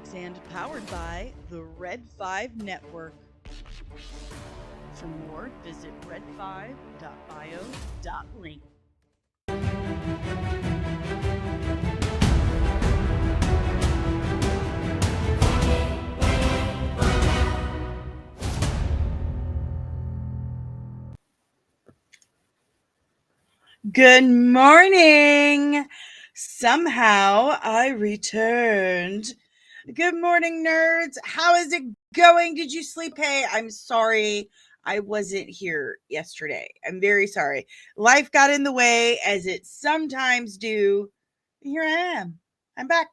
Comics and powered by the Red 5 Network. For more, visit red5.bio.link. Good morning. Somehow I returned. Good morning, nerds. How is it going? Did you sleep? Hey, I'm sorry I wasn't here yesterday. I'm very sorry. Life got in the way, as it sometimes do. Here I am. I'm back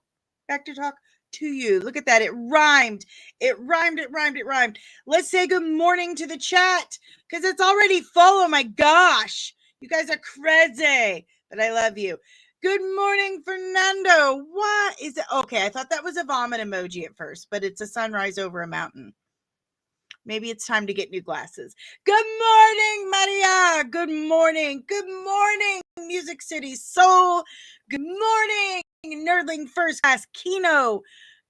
to talk to you. Look at that. It rhymed. It rhymed. Let's say good morning to the chat, because it's already full. Oh my gosh. You guys are crazy, but I love you. Good morning, Fernando. What is it? Okay, I thought that was a vomit emoji at first, but it's a sunrise over a mountain. Maybe it's time to get new glasses. Good morning, Maria. Good morning. Good morning, Music City Soul. Good morning, Nerdling First Class Kino.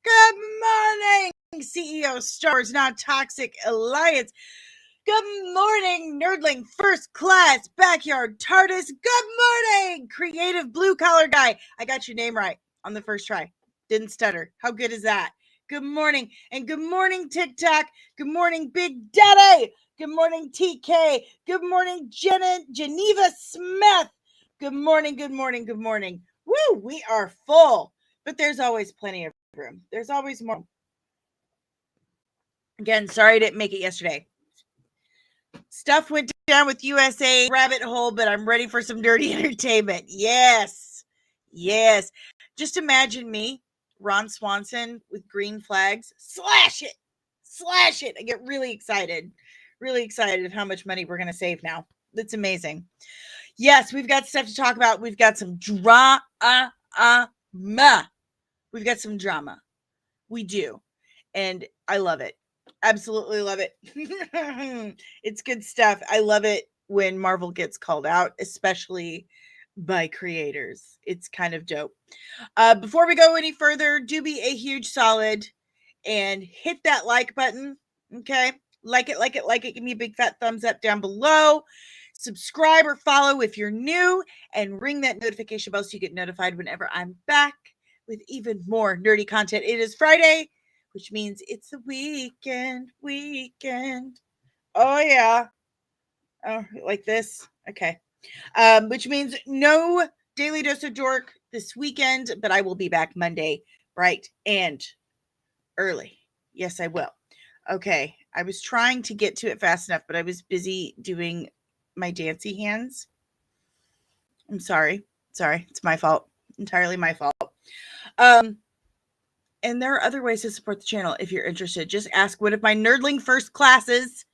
Good morning, CEO Stars Not Toxic Alliance. Good morning, Nerdling First Class Backyard TARDIS. Good morning, Creative Blue Collar Guy. I got your name right on the first try. Didn't stutter. How good is that? Good morning. And good morning, TikTok. Good morning, Big Daddy. Good morning, TK. Good morning, Geneva Smith. Good morning. Woo, we are full. But there's always plenty of room. There's always more. Again, sorry I didn't make it yesterday. Stuff went down with USA rabbit hole, but I'm ready for some dirty entertainment. Yes. Just imagine me, Ron Swanson, with green flags. Slash it. I get really excited of how much money we're going to save now. That's amazing. Yes, we've got stuff to talk about. We've got some drama. We've got some drama. We do. And I love it. Absolutely love it. It's good stuff. I love it when Marvel gets called out, especially by creators. It's kind of dope. Before we go any further, do be a huge solid and hit that like button. Okay. Like it. Give me a big fat thumbs up down below. Subscribe or follow if you're new, and ring that notification bell so you get notified whenever I'm back with even more nerdy content. It is Friday, which means it's the weekend. Oh, yeah. Oh, like this? Okay. Which means no Daily Dose of Dork this weekend, but I will be back Monday, bright and early. Yes, I will. Okay. I was trying to get to it fast enough, but I was busy doing my dancy hands. I'm sorry. It's my fault. Entirely my fault. And there are other ways to support the channel if you're interested. Just ask one of my Nerdling First Classes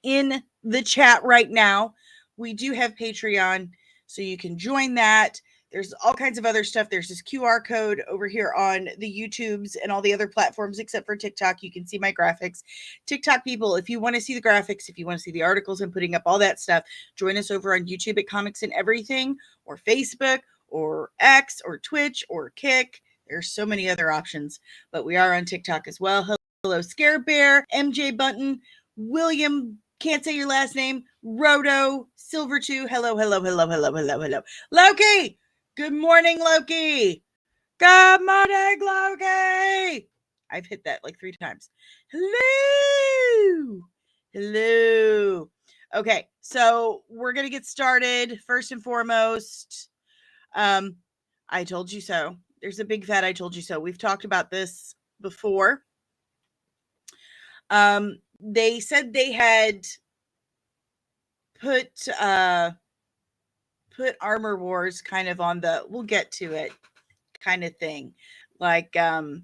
in the chat right now. We do have Patreon, so you can join that. There's all kinds of other stuff. There's this QR code over here on the YouTubes and all the other platforms except for TikTok. You can see my graphics. TikTok people, if you want to see the graphics, if you want to see the articles I'm putting up, all that stuff, join us over on YouTube at Comics and Everything, or Facebook, or X, or Twitch, or Kick. There's so many other options, but we are on TikTok as well. Hello, Scare Bear, MJ Button, William, can't say your last name, Roto, Silver2. Hello. Loki! Good morning, Loki! Good morning, Loki! I've hit that like 3 times. Hello! Okay, so we're going to get started. First and foremost, I told you so. There's a big fat I told you so. We've talked about this before. They said they had put Armor Wars kind of on the we'll get to it kind of thing. Like how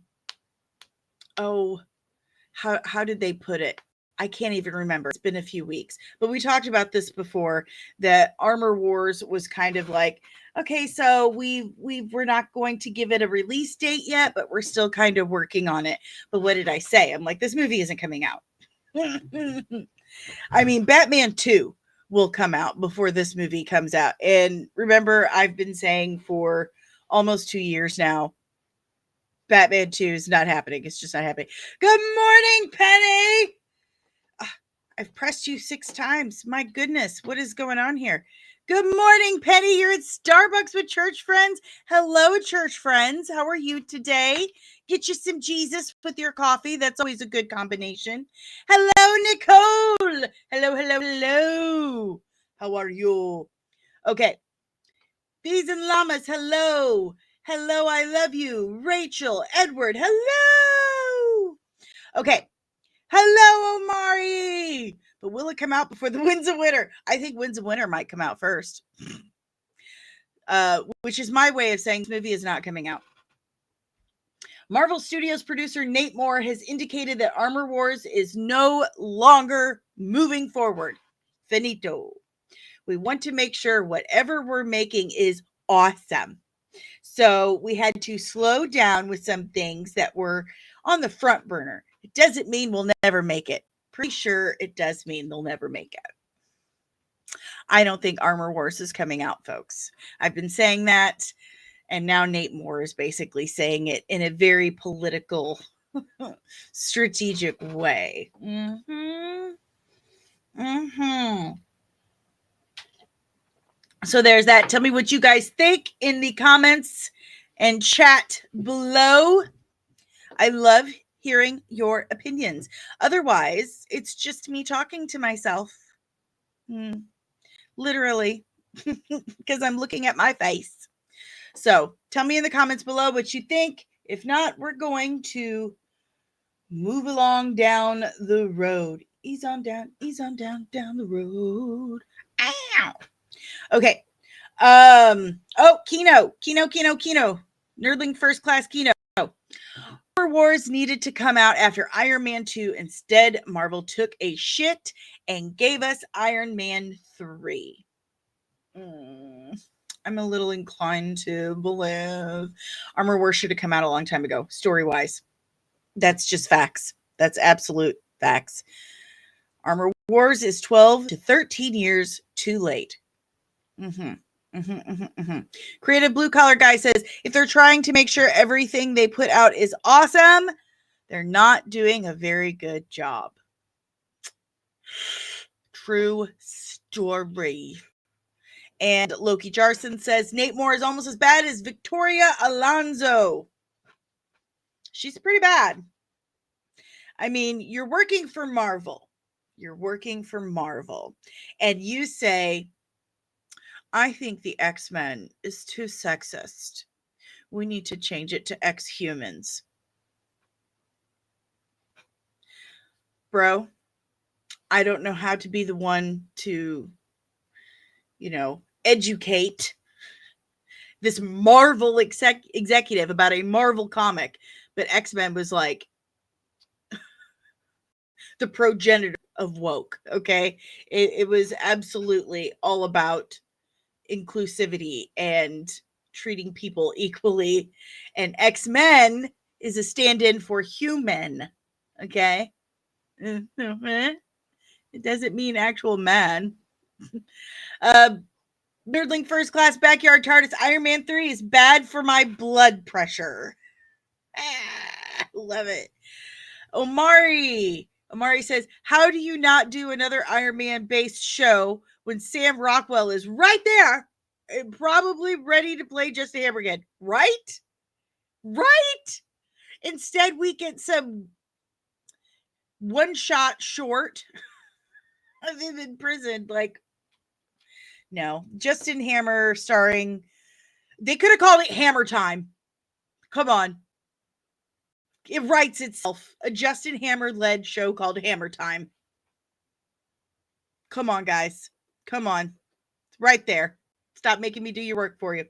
did they put it? I can't even remember. It's been a few weeks. But we talked about this before, that Armor Wars was kind of like, okay, so we're not going to give it a release date yet, but we're still kind of working on it. But what did I say? I'm like, this movie isn't coming out. I mean, Batman 2 will come out before this movie comes out. And remember, I've been saying for almost 2 years now, Batman 2 is not happening. It's just not happening. Good morning, Penny. I've pressed you 6 times. My goodness, what is going on here? Good morning, Penny. You're at Starbucks with church friends. Hello, church friends. How are you today? Get you some Jesus with your coffee. That's always a good combination. Hello, Nicole. Hello, hello, hello. How are you? Okay. Bees and llamas, hello. Hello, I love you. Rachel, Edward, hello. Okay. Hello, Omari. But will it come out before the Winds of Winter? I think Winds of Winter might come out first. Which is my way of saying this movie is not coming out. Marvel Studios producer Nate Moore has indicated that Armor Wars is no longer moving forward. Finito. We want to make sure whatever we're making is awesome. So we had to slow down with some things that were on the front burner. It doesn't mean we'll never make it. Pretty sure it does mean they'll never make it. I don't think Armor Wars is coming out, folks. I've been saying that, and now Nate Moore is basically saying it in a very political, strategic way. So there's that. Tell me what you guys think in the comments and chat below. I love hearing your opinions. Otherwise, it's just me talking to myself. Literally, because I'm looking at my face. So tell me in the comments below what you think. If not, we're going to move along down the road. Ease on down the road. Ow. Okay. Kino. Nerdling First Class Kino. Armor Wars needed to come out after Iron Man 2. Instead, Marvel took a shit and gave us Iron Man 3. I'm a little inclined to believe Armor Wars should have come out a long time ago, story-wise. That's just facts. That's absolute facts. Armor Wars is 12 to 13 years too late. Creative Blue Collar Guy says, if they're trying to make sure everything they put out is awesome, they're not doing a very good job. True story. And Loki Jarson says, Nate Moore is almost as bad as Victoria Alonso. She's pretty bad. I mean, you're working for Marvel. And you say, I think the X-Men is too sexist. We need to change it to X-Humans. Bro, I don't know how to be the one to, educate this Marvel executive about a Marvel comic. But X-Men was like the progenitor of woke, okay? It was absolutely all about inclusivity and treating people equally, and X-Men is a stand-in for human, okay? It doesn't mean actual man. Nerdling First Class Backyard TARDIS Iron Man 3 is bad for my blood pressure. Love it. Omari says, how do you not do another Iron Man based show when Sam Rockwell is right there and probably ready to play Just a Hammer again? Right? Instead, we get some one-shot short of him in prison. Like, no. Justin Hammer starring... They could have called it Hammer Time. Come on. It writes itself. A Justin Hammer-led show called Hammer Time. Come on, guys. Come on. It's right there. Stop making me do your work for you.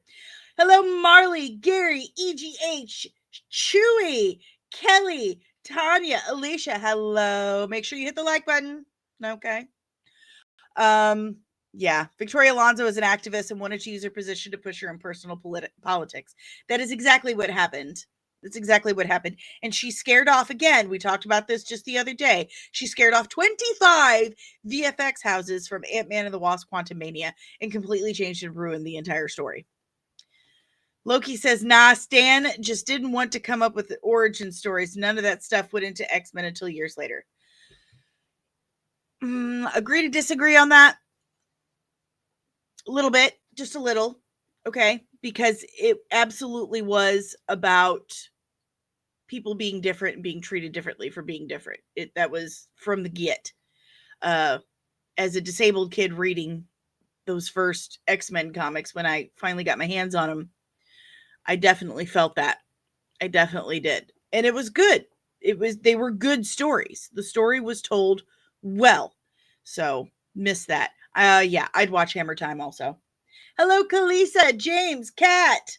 Hello, Marley, Gary, EGH, Chewy, Kelly, Tanya, Alicia. Hello. Make sure you hit the like button. Okay. Yeah. Victoria Alonso is an activist and wanted to use her position to push her in personal politics. That is exactly what happened. That's exactly what happened. And she scared off, again, we talked about this just the other day, she scared off 25 VFX houses from Ant-Man and the Wasp: Quantumania and completely changed and ruined the entire story. Loki says, nah, Stan just didn't want to come up with origin stories. None of that stuff went into X-Men until years later. Agree to disagree on that? A little bit, just a little. Okay, because it absolutely was about people being different and being treated differently for being different. That was from the get. As a disabled kid reading those first X-Men comics, when I finally got my hands on them, I definitely felt that. I definitely did. And it was good. They were good stories. The story was told well. So, miss that. Yeah, I'd watch Hammer Time also. Hello, Kalisa, James, Kat,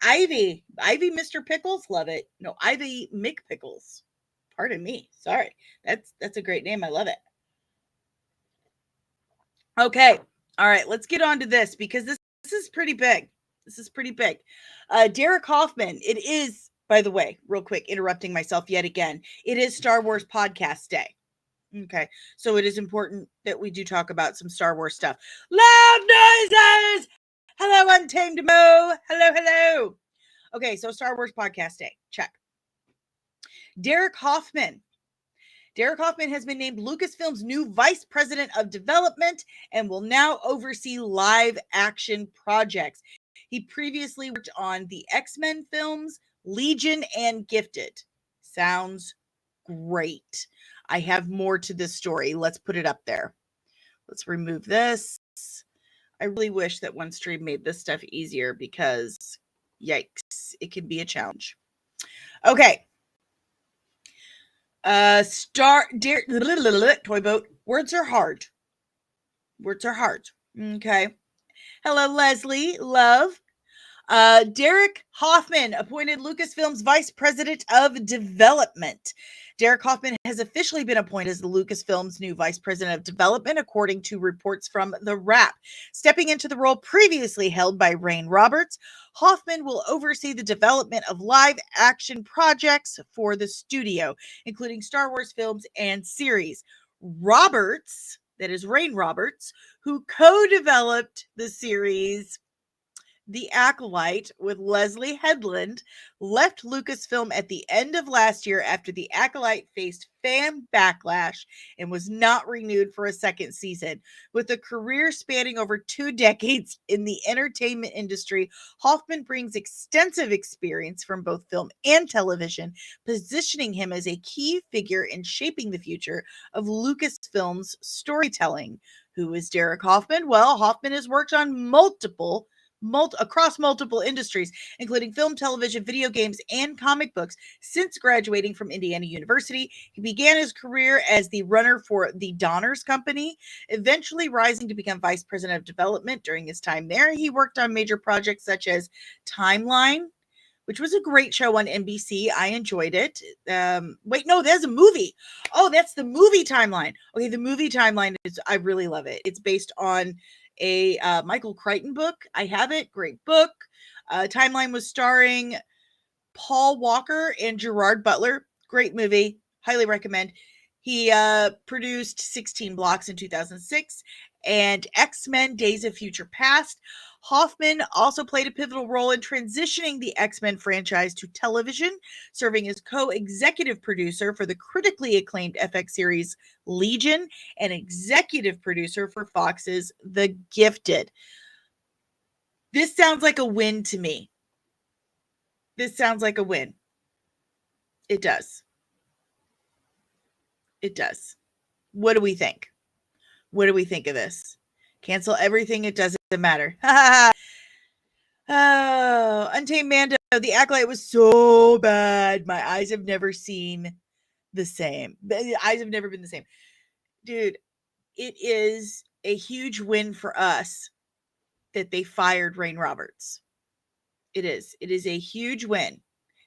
Ivy, Mr. Pickles, love it. No, Ivy McPickles. Pardon me. Sorry. That's a great name. I love it. Okay. All right, let's get on to this because this is pretty big. This is pretty big. Derek Hoffman, it is, by the way, real quick, interrupting myself yet again. It is Star Wars Podcast Day. Okay, so it is important that we do talk about some Star Wars stuff. Loud noises! Hello, Untamed Mo. Hello. Okay, so Star Wars Podcast Day. Check. Derek Hoffman. Derek Hoffman has been named Lucasfilm's new Vice President of Development and will now oversee live action projects. He previously worked on the X-Men films, Legion, and Gifted. Sounds great. I have more to this story. Let's put it up there. Let's remove this. I really wish that OneStream made this stuff easier because, yikes, it can be a challenge. Okay. Toy Boat. Words are hard. Okay. Hello, Leslie. Love. Derek Hoffman appointed Lucasfilm's Vice President of Development. Derek Hoffman has officially been appointed as the Lucasfilm's new Vice President of Development, according to reports from The Wrap. Stepping into the role previously held by Rain Roberts, Hoffman will oversee the development of live-action projects for the studio, including Star Wars films and series. Roberts, that is Rain Roberts, who co-developed the series The Acolyte with Leslie Headland, left Lucasfilm at the end of last year after The Acolyte faced fan backlash and was not renewed for a second season. With a career spanning over 2 decades in the entertainment industry, Hoffman brings extensive experience from both film and television, positioning him as a key figure in shaping the future of Lucasfilm's storytelling. Who is Derek Hoffman? Well, Hoffman has worked on across multiple industries, including film, television, video games, and comic books. Since graduating from Indiana University, he began his career as the runner for the Donner's Company, eventually rising to become Vice President of Development. During his time there, he worked on major projects such as Timeline, which was a great show on NBC. I enjoyed it. Wait, no, there's a movie. Oh, that's the movie Timeline. Okay, the movie Timeline I really love it. It's based on a Michael Crichton book. I have it. Great book. Timeline was starring Paul Walker and Gerard Butler. Great movie. Highly recommend. He produced 16 Blocks in 2006 and X-Men Days of Future Past. Hoffman also played a pivotal role in transitioning the X-Men franchise to television, serving as co-executive producer for the critically acclaimed FX series Legion and executive producer for Fox's The Gifted. This sounds like a win to me. This sounds like a win. It does. It does. What do we think? What do we think of this? Cancel everything. It doesn't matter. Oh, Untamed Mando. The Acolyte was so bad. My eyes have never seen the same. The eyes have never been the same. Dude, it is a huge win for us that they fired Rain Roberts. It is. It is a huge win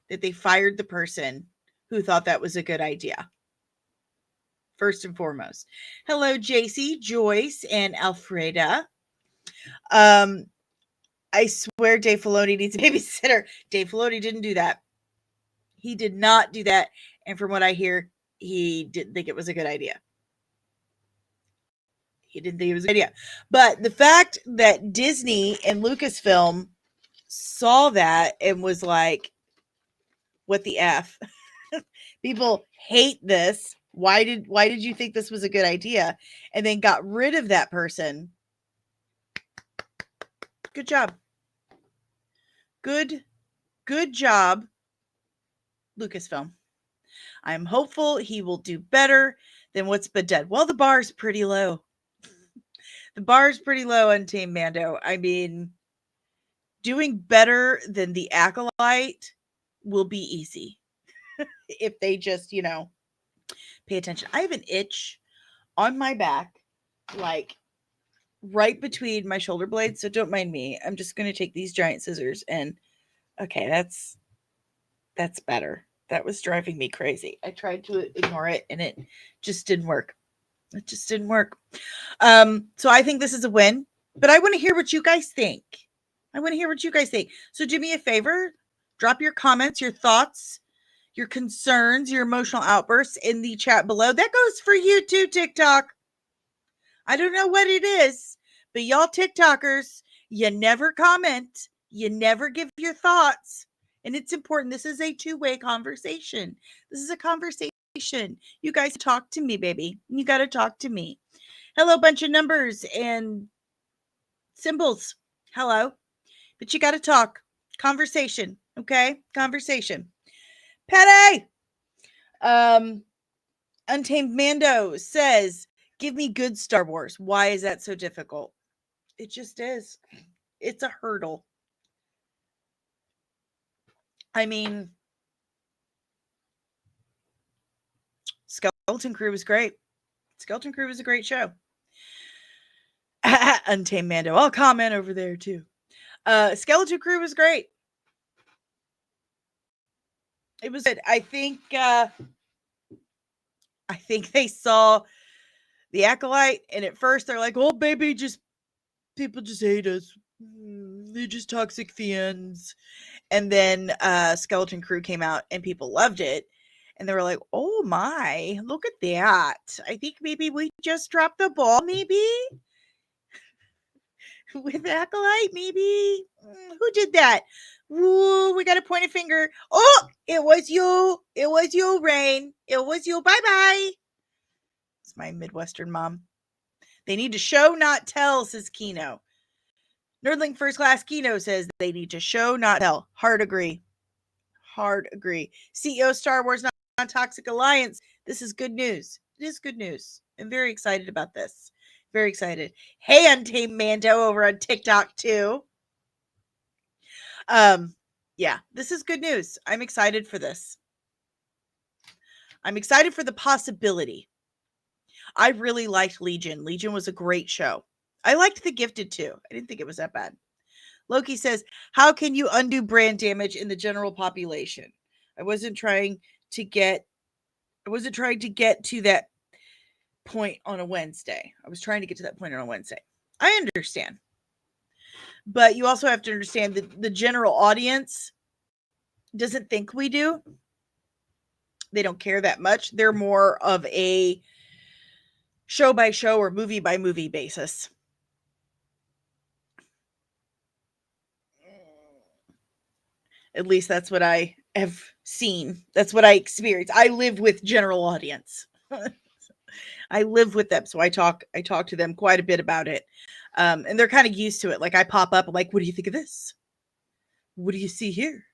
that they fired the person who thought that was a good idea. First and foremost. Hello, JC, Joyce, and Alfreda. I swear Dave Filoni needs a babysitter. Dave Filoni didn't do that. He did not do that. And from what I hear, he didn't think it was a good idea. He didn't think it was a good idea. But the fact that Disney and Lucasfilm saw that and was like, what the F? People hate this. Why did you think this was a good idea? And then got rid of that person. Good job. Good job, Lucasfilm. I'm hopeful he will do better than what's been done. Well, the bar's pretty low. The bar's pretty low on Team Mando. I mean, doing better than the Acolyte will be easy. If they just, pay attention. I have an itch on my back, like right between my shoulder blades. So don't mind me. I'm just going to take these giant scissors and okay, that's better. That was driving me crazy. I tried to ignore it and it just didn't work. It just didn't work. So I think this is a win, but I want to hear what you guys think. So do me a favor, drop your comments, your thoughts, your concerns, your emotional outbursts in the chat below. That goes for you too, TikTok. I don't know what it is, but y'all TikTokers, you never comment. You never give your thoughts. And it's important. This is a two-way conversation. This is a conversation. You guys talk to me, baby. You got to talk to me. Hello, bunch of numbers and symbols. Hello. But you got to talk. Conversation. Okay? Conversation. Petty! Untamed Mando says, give me good Star Wars. Why is that so difficult? It just is. It's a hurdle. I mean, Skeleton Crew was great. Skeleton Crew was a great show. Untamed Mando. I'll comment over there too. Skeleton Crew was great. It was good. I think they saw the Acolyte, and at first they're like, "Oh, baby, people just hate us. They're just toxic fans." And then Skeleton Crew came out, and people loved it, and they were like, "Oh my, look at that! I think maybe we just dropped the ball. Maybe with Acolyte. Maybe who did that? Ooh, we got to point a finger. Oh, it was you. It was you, Rain. It was you. Bye-bye." It's my Midwestern mom. They need to show, not tell, says Kino. Nerdling First Class Kino says they need to show, not tell. Hard agree. CEO Star Wars Non-Toxic Alliance. This is good news. It is good news. I'm very excited about this. Very excited. Hey, Untamed Mando over on TikTok too. Yeah, this is good news. I'm excited for this. I'm excited for the possibility. I really liked Legion. Legion was a great show. I liked The Gifted too. I didn't think it was that bad. Loki says, how can you undo brand damage in the general population? I wasn't trying to get to that point on a Wednesday. I was trying to get to that point on a Wednesday. I understand. But you also have to understand that the general audience doesn't think we do. They don't care that much. They're more of a show by show or movie by movie basis. At least that's what I have seen. That's what I experience. I live with general audience. I live with them, so I talk to them quite a bit about it. And they're kind of used to it. Like I pop up, I'm like, what do you think of this? What do you see here?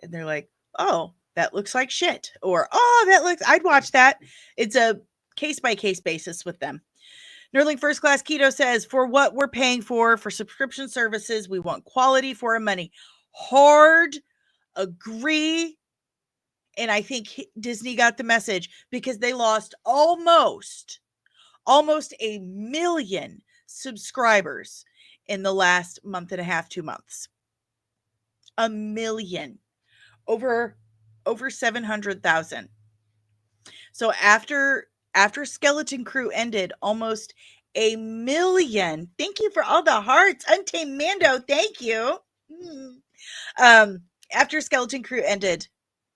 And they're like, oh, that looks like shit. Or, oh, I'd watch that. It's a case by case basis with them. Nerdling First Class Keto says, for what we're paying for subscription services, we want quality for our money. Hard agree. And I think Disney got the message because they lost almost 1 million subscribers in the last month and a half, 2 months. 1 million. Over 700,000. So after Skeleton Crew ended, almost 1 million. Thank you for all the hearts. Untamed Mando, thank you. After Skeleton Crew ended,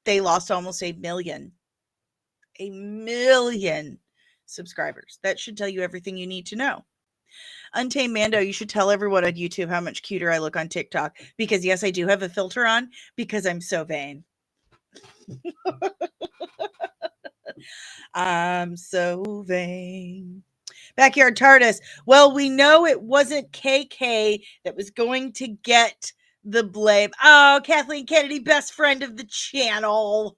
they lost almost 1 million. 1 million subscribers. That should tell you everything you need to know. Untamed Mando, you should tell everyone on YouTube how much cuter I look on TikTok because yes, I do have a filter on because I'm so vain. I'm so vain. Backyard TARDIS. Well, we know it wasn't KK that was going to get the blame. Oh, Kathleen Kennedy, best friend of the channel.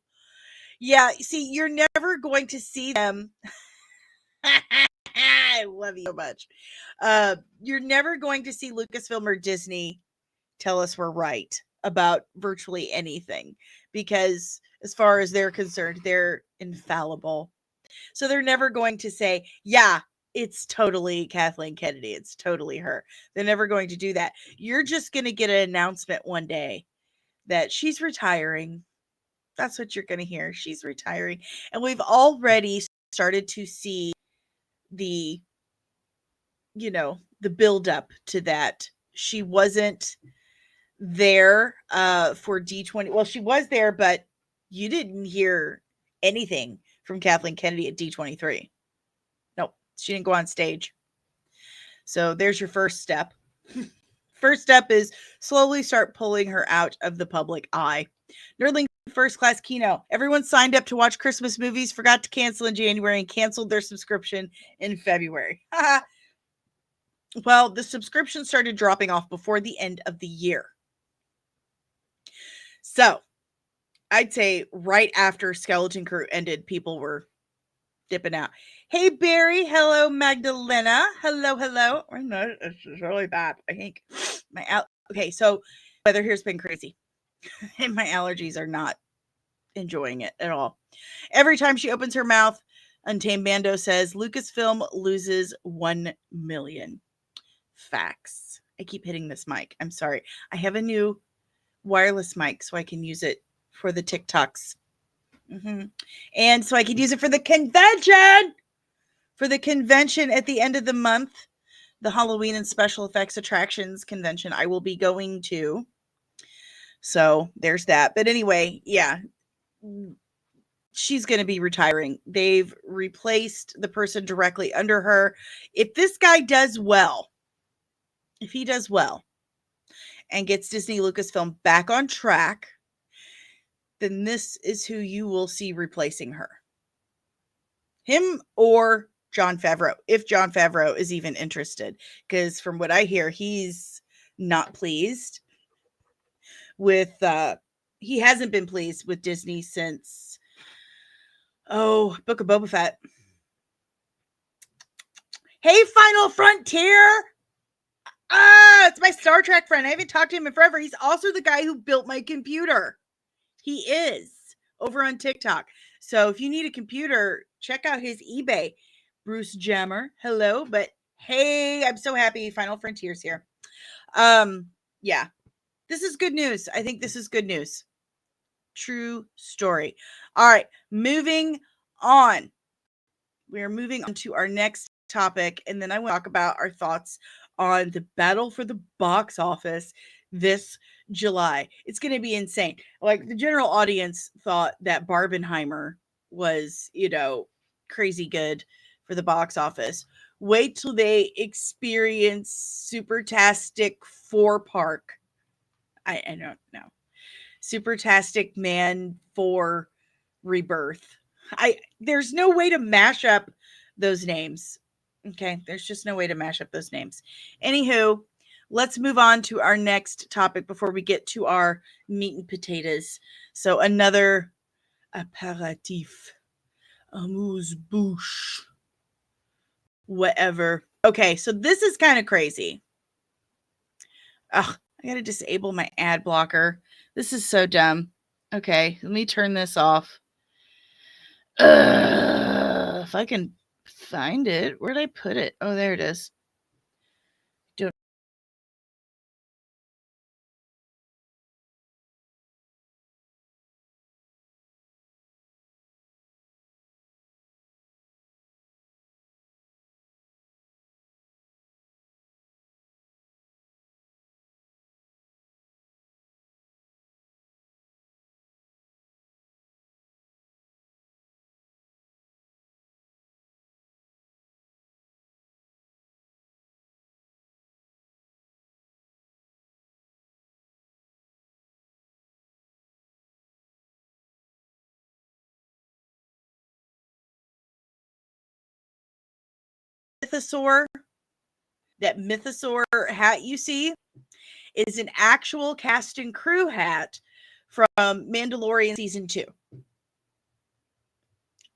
Yeah, see, you're never going to see them. I love you so much. You're never going to see Lucasfilm or Disney tell us we're right about virtually anything because, as far as they're concerned, they're infallible. So they're never going to say, yeah, it's totally Kathleen Kennedy. It's totally her. They're never going to do that. You're just going to get an announcement one day that she's retiring. That's what you're going to hear. She's retiring. And we've already started to see the, the build up to that. She wasn't there for D20. Well, she was there, but you didn't hear anything from Kathleen Kennedy at D23. Nope, she didn't go on stage. So there's your first step. First step is slowly start pulling her out of the public eye. Nerdling First Class Kino. Everyone signed up to watch Christmas movies, forgot to cancel in January, and canceled their subscription in February. Well, the subscription started dropping off before the end of the year. So I'd say right after Skeleton Crew ended, people were dipping out. Hey, Barry. Hello, Magdalena. Hello, hello. I know it's really bad. I think okay, so weather here's been crazy. And my allergies are not enjoying it at all. Every time she opens her mouth, Untamed Mando says Lucasfilm loses 1 million. Facts. I keep hitting this mic. I'm sorry. I have a new wireless mic so I can use it for the TikToks. And so I can use it for the convention. For the convention at the end of the month, the Halloween and special effects attractions convention I will be going to. So there's that. But anyway, yeah, she's going to be retiring. They've replaced the person directly under her. If this guy does well, if he does well and gets Disney Lucasfilm back on track, then this is who you will see replacing her. Him or Jon Favreau, if Jon Favreau is even interested. Because from what I hear, he's not pleased with, he hasn't been pleased with Disney since, Book of Boba Fett. Hey, Final Frontier! It's my Star Trek friend. I haven't talked to him in forever. He's also the guy who built my computer. He is over on TikTok. So if you need a computer, check out his eBay. Bruce Jammer, hello. But hey, I'm so happy Final Frontier's here. Yeah, this is good news. I think this is good news. True story. All right, moving on. We are moving on to our next topic, and then I want to talk about our thoughts on the battle for the box office this July. It's going to be insane. Like, the general audience thought that Barbenheimer was, crazy good for the box office. Wait till they experience Supertastic 4 Park. I don't know. Supertastic Man 4 Rebirth. There's no way to mash up those names. Okay, there's just no way to mash up those names. Anywho, let's move on to our next topic before we get to our meat and potatoes. So another aperitif, amuse-bouche, whatever. Okay, so this is kind of crazy. Ugh, I gotta disable my ad blocker. This is so dumb. Okay, let me turn this off. If I can find it. Where'd I put it? Oh, there it is. mythosaur, that mythosaur hat you see, is an actual cast and crew hat from Mandalorian season 2.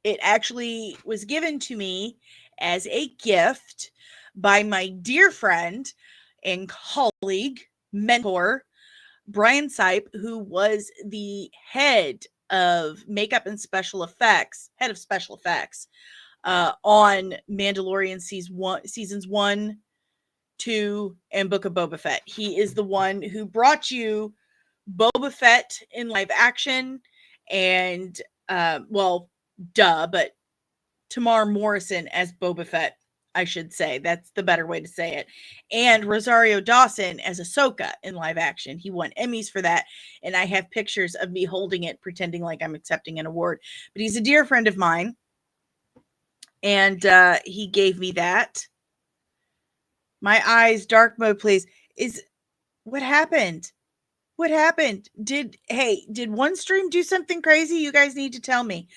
It actually was given to me as a gift by my dear friend and colleague, mentor, Brian Sipe, who was the head of makeup and special effects, on Mandalorian seasons 1, 2, and Book of Boba Fett. He is the one who brought you Boba Fett in live action, and but Tamar Morrison as Boba Fett, I should say. That's the better way to say it. And Rosario Dawson as Ahsoka in live action. He won Emmys for that, and I have pictures of me holding it, pretending like I'm accepting an award. But he's a dear friend of mine, and he gave me that. My eyes, dark mode, please. What happened? What happened? Did one stream do something crazy? You guys need to tell me.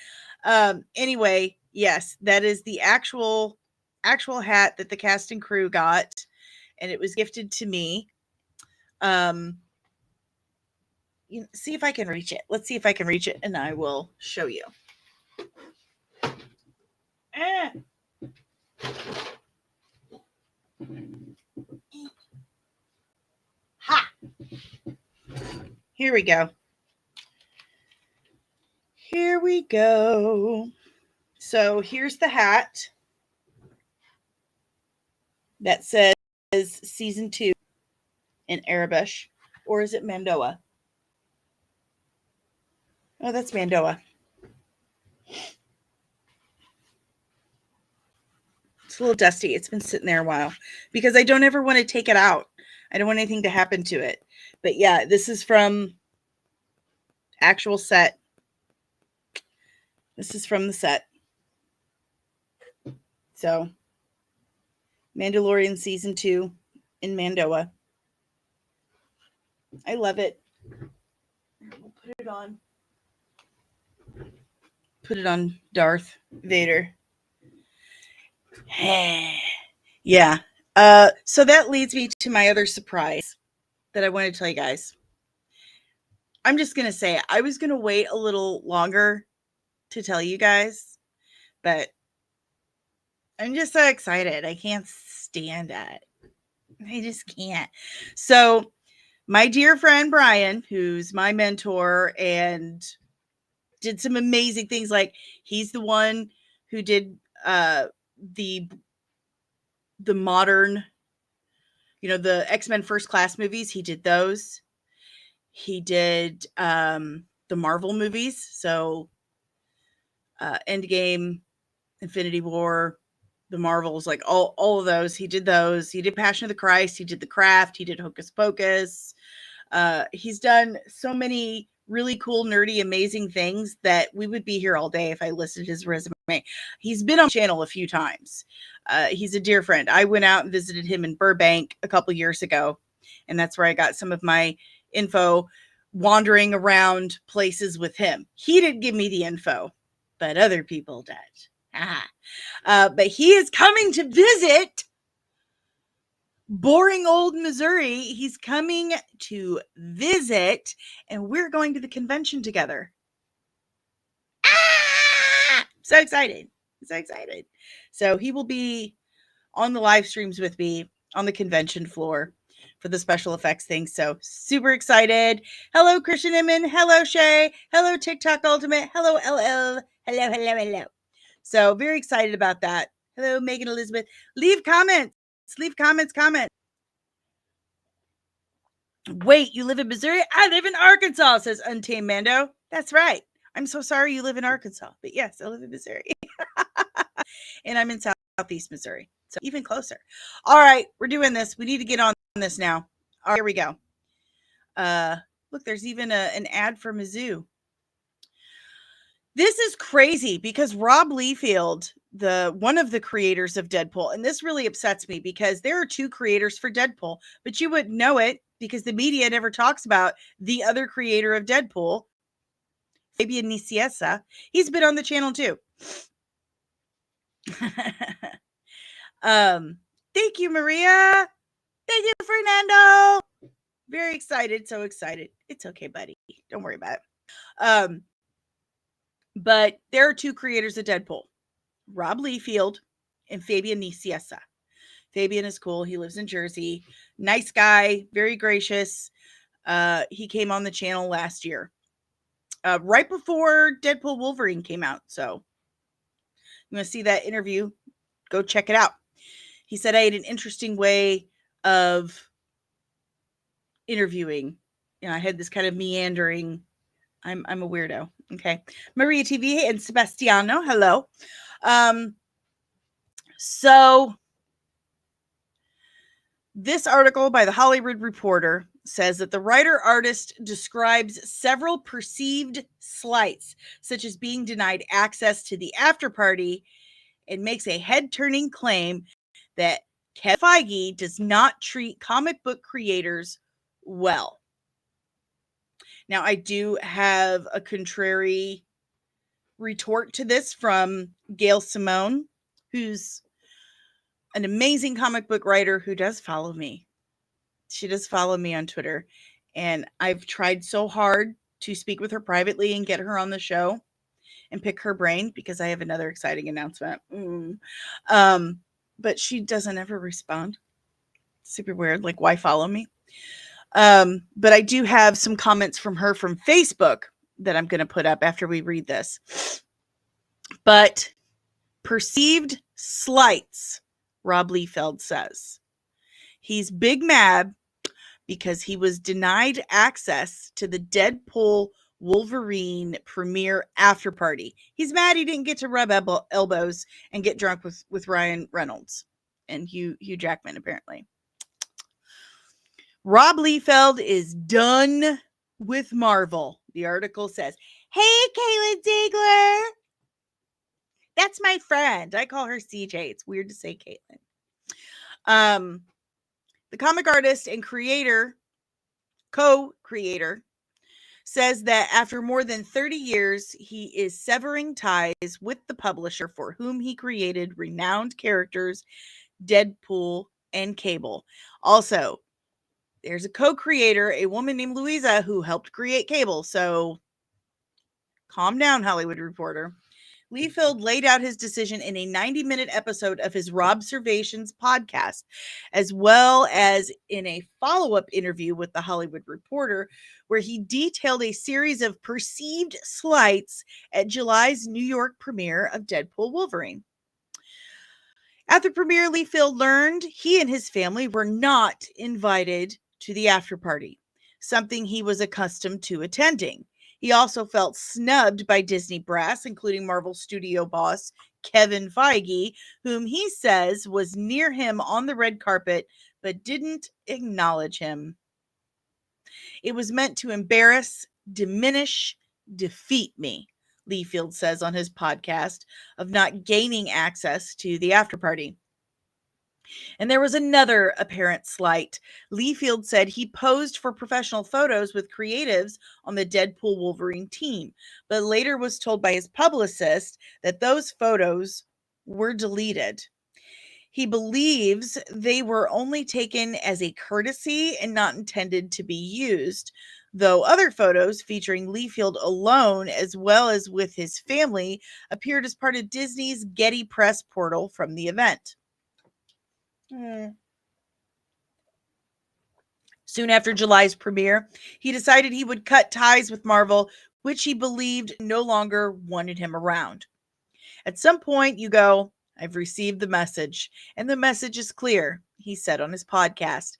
Anyway, yes, that is the actual hat that the cast and crew got, and it was gifted to me. See if I can reach it. Let's see if I can reach it, and I will show you. Ha! Here we go. Here we go. So here's the hat that says season 2 in Arabish. Or is it Mandoa? Oh, that's Mandoa. It's a little dusty. It's been sitting there a while because I don't ever want to take it out. I don't want anything to happen to it. But yeah, this is from actual set. This is from the set. So, Mandalorian season 2 in Mandoa. I love it. We'll put it on. Put it on Darth Vader. Yeah. So that leads me to my other surprise that I want to tell you guys. I'm just going to say I was going to wait a little longer to tell you guys, but I'm just so excited. I can't stand it. I just can't. So my dear friend Brian, who's my mentor and did some amazing things, like he's the one who did the modern, the X-Men First Class movies. He did those. He did the Marvel movies. So Endgame, Infinity War, the Marvels, like all of those. He did those. He did Passion of the Christ. He did The Craft. He did Hocus Pocus. He's done so many really cool, nerdy, amazing things that we would be here all day if I listed his resume. He's been on the channel a few times. He's a dear friend. I went out and visited him in Burbank a couple years ago, and that's where I got some of my info, wandering around places with him. He didn't give me the info, but other people did. But he is coming to visit boring old Missouri. He's coming to visit, and we're going to the convention together. So excited. So excited. So he will be on the live streams with me on the convention floor for the special effects thing. So super excited. Hello, Christian Inman. Hello, Shay. Hello, TikTok Ultimate. Hello, LL. Hello. So very excited about that. Hello, Megan Elizabeth. Leave comments. Comments. Wait, you live in Missouri? I live in Arkansas, says Untamed Mando. That's right. I'm so sorry you live in Arkansas. But yes, I live in Missouri. And I'm in Southeast Missouri. So even closer. All right, we're doing this. We need to get on this now. All right, here we go. Look, there's even an ad for Mizzou. This is crazy because Rob Liefeld, one of the creators of Deadpool, and this really upsets me because there are 2 creators for Deadpool, but you wouldn't know it because the media never talks about the other creator of Deadpool, Fabian Nicieza. He's been on the channel too. Thank you, Maria. Thank you, Fernando. Very excited. So excited. It's okay, buddy. Don't worry about it. But there are two creators of Deadpool, Rob Liefeld and Fabian Nicieza. Fabian is cool. He lives in Jersey. Nice guy, very gracious. He came on the channel last year, right before Deadpool Wolverine came out. So you want to see that interview? Go check it out. He said I had an interesting way of interviewing. I had this kind of meandering. I'm a weirdo. Okay. Maria TV and Sebastiano. Hello. So this article by the Hollywood Reporter says that the writer-artist describes several perceived slights, such as being denied access to the after party, and makes a head-turning claim that Kevin Feige does not treat comic book creators well. Now, I do have a contrary retort to this from Gail Simone, who's an amazing comic book writer who does follow me. She does follow me on Twitter, and I've tried so hard to speak with her privately and get her on the show and pick her brain because I have another exciting announcement. But she doesn't ever respond. Super weird. Like, why follow me? But I do have some comments from her from Facebook that I'm going to put up after we read this. But perceived slights, Rob Liefeld says. He's big mad because he was denied access to the Deadpool Wolverine premiere after party. He's mad he didn't get to rub elbows and get drunk with Ryan Reynolds and Hugh Jackman, apparently. Rob Liefeld is done with Marvel, the article says. Hey, Caitlin Ziegler. That's my friend. I call her CJ. It's weird to say Caitlin. The comic artist and co-creator, says that after more than 30 years, he is severing ties with the publisher for whom he created renowned characters, Deadpool and Cable. Also, there's a co-creator, a woman named Louisa, who helped create Cable. So calm down, Hollywood Reporter. Liefeld laid out his decision in a 90-minute episode of his Robservations podcast, as well as in a follow-up interview with the Hollywood Reporter, where he detailed a series of perceived slights at July's New York premiere of Deadpool Wolverine. At the premiere, Liefeld learned he and his family were not invited to the after party, something he was accustomed to attending. He also felt snubbed by Disney brass, including Marvel studio boss Kevin Feige, whom he says was near him on the red carpet but didn't acknowledge him. It was meant to embarrass, diminish, defeat me, Liefeld says on his podcast, of not gaining access to the after party. And there was another apparent slight. Liefeld said he posed for professional photos with creatives on the Deadpool Wolverine team, but later was told by his publicist that those photos were deleted. He believes they were only taken as a courtesy and not intended to be used, though other photos featuring Liefeld alone as well as with his family appeared as part of Disney's Getty Press portal from the event. Soon after July's premiere, he decided he would cut ties with Marvel, which he believed no longer wanted him around. At some point, you go, I've received the message, and the message is clear, he said on his podcast.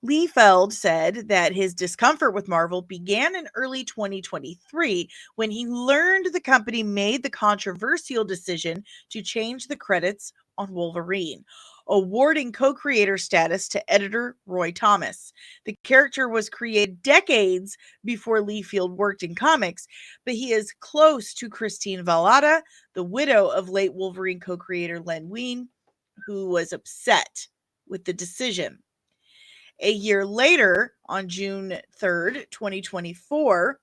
Liefeld said that his discomfort with Marvel began in early 2023 when he learned the company made the controversial decision to change the credits on Wolverine, awarding co-creator status to editor Roy Thomas. The character was created decades before Liefeld worked in comics, but he is close to Christine Vallada, the widow of late Wolverine co-creator Len Wein, who was upset with the decision. A year later, on June 3rd, 2024,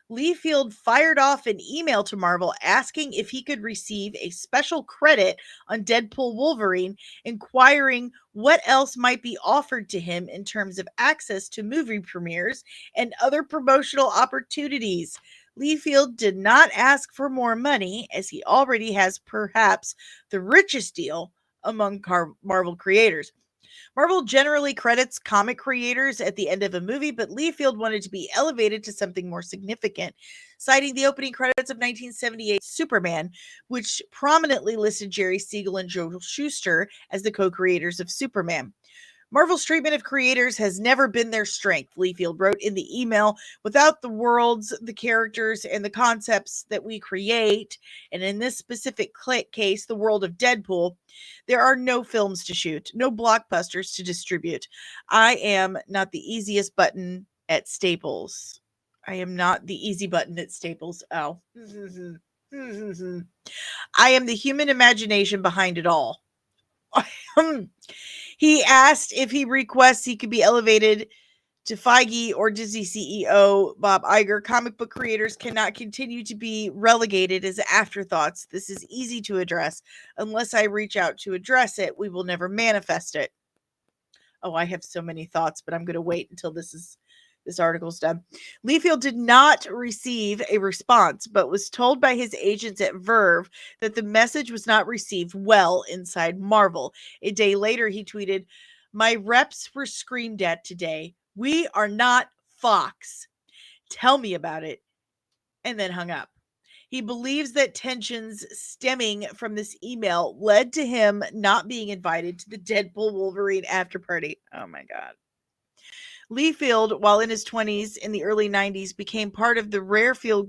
Liefeld fired off an email to Marvel asking if he could receive a special credit on Deadpool Wolverine, inquiring what else might be offered to him in terms of access to movie premieres and other promotional opportunities. Liefeld did not ask for more money, as he already has perhaps the richest deal among Marvel creators. Marvel generally credits comic creators at the end of a movie, but Liefeld wanted to be elevated to something more significant, citing the opening credits of 1978 Superman, which prominently listed Jerry Siegel and Joel Shuster as the co-creators of Superman. Marvel's treatment of creators has never been their strength, Liefeld wrote in the email. Without the worlds, the characters, and the concepts that we create, and in this specific case, the world of Deadpool, there are no films to shoot, no blockbusters to distribute. I am not the easiest button at Staples. I am not the easy button at Staples. Oh. I am the human imagination behind it all. He asked if he requests he could be elevated to FEIGE or Disney CEO Bob Iger. Comic book creators cannot continue to be relegated as afterthoughts. This is easy to address. Unless I reach out to address it, we will never manifest it. Oh, I have so many thoughts, but I'm going to wait until this article's done. Liefeld did not receive a response, but was told by his agents at Verve that the message was not received well inside Marvel. A day later, he tweeted, "My reps were screamed at today. We are not Fox. Tell me about it," and then hung up. He believes that tensions stemming from this email led to him not being invited to the Deadpool Wolverine after party. Oh my God. Liefeld, while in his 20s in the early 90s, became part of the rarefied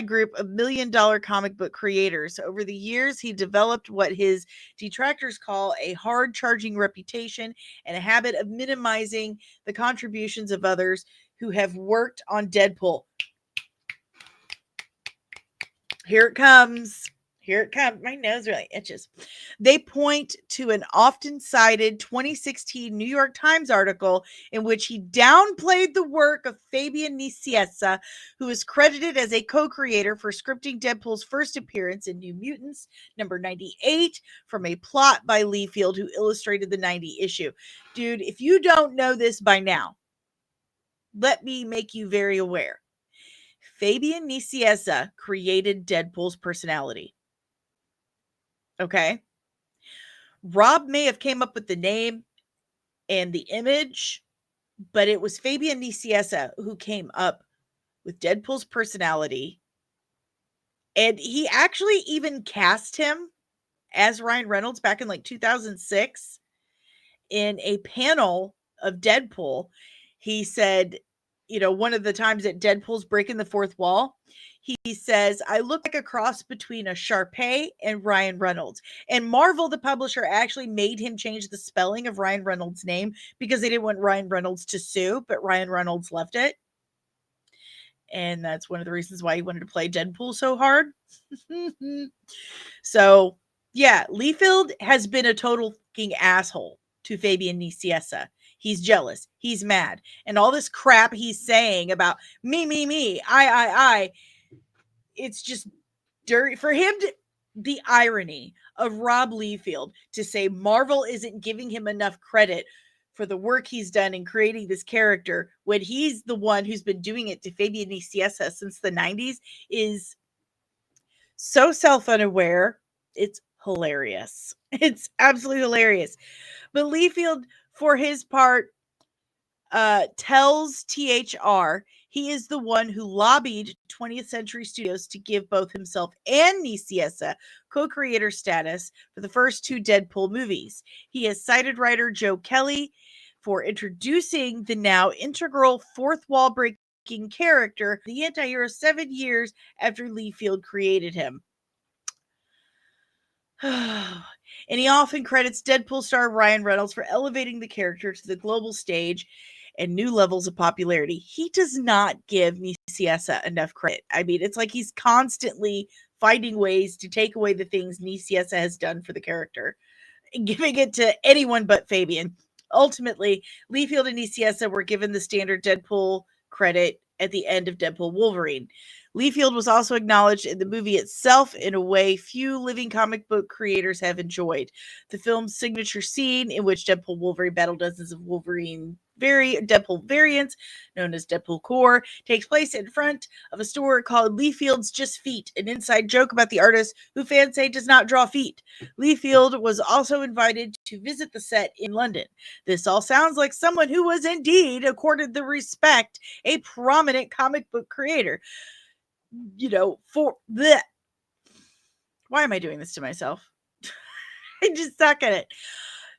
group of million-dollar comic book creators. Over the years, he developed what his detractors call a hard-charging reputation and a habit of minimizing the contributions of others who have worked on Deadpool. Here it comes. Here it comes. My nose really itches. They point to an often cited 2016 New York Times article in which he downplayed the work of Fabian Nicieza, who is credited as a co-creator for scripting Deadpool's first appearance in New Mutants number 98 from a plot by Liefeld, who illustrated the 90 issue. Dude, if you don't know this by now, let me make you very aware. Fabian Nicieza created Deadpool's personality. Okay. Rob may have came up with the name and the image, but it was Fabian Nicieza who came up with Deadpool's personality. And he actually even cast him as Ryan Reynolds back in like 2006 in a panel of Deadpool. He said, you know, one of the times that Deadpool's breaking the fourth wall, he says, "I look like a cross between a Sharpay and Ryan Reynolds." And Marvel, the publisher, actually made him change the spelling of Ryan Reynolds' name because they didn't want Ryan Reynolds to sue, but Ryan Reynolds left it. And that's one of the reasons why he wanted to play Deadpool so hard. So, yeah, Liefeld has been a total fucking asshole to Fabian Nicieza. He's jealous. He's mad. And all this crap he's saying about me, I. It's just dirty for him to, the irony of Rob Liefeld to say Marvel isn't giving him enough credit for the work he's done in creating this character when he's the one who's been doing it to Fabian Nicieza since the 90s is so self-unaware. It's hilarious. It's absolutely hilarious. But Liefeld, for his part, tells THR he is the one who lobbied 20th Century Studios to give both himself and Nicieza co-creator status for the first two Deadpool movies. He has cited writer Joe Kelly for introducing the now integral fourth wall breaking character, the anti-hero, 7 years after Liefeld created him. And he often credits Deadpool star Ryan Reynolds for elevating the character to the global stage and new levels of popularity. He does not give Nicieza enough credit. I mean, it's like he's constantly finding ways to take away the things Nicieza has done for the character and giving it to anyone but Fabian. Ultimately, Liefeld and Nicieza were given the standard Deadpool credit at the end of Deadpool Wolverine. Liefeld was also acknowledged in the movie itself in a way few living comic book creators have enjoyed. The film's signature scene, in which Deadpool Wolverine battle dozens of Deadpool variants, known as Deadpool Core, takes place in front of a store called Liefeld's Just Feet, an inside joke about the artist who fans say does not draw feet. Liefeld was also invited to visit the set in London. This all sounds like someone who was indeed accorded the respect a prominent comic book creator. For that. Why am I doing this to myself? I just suck at it.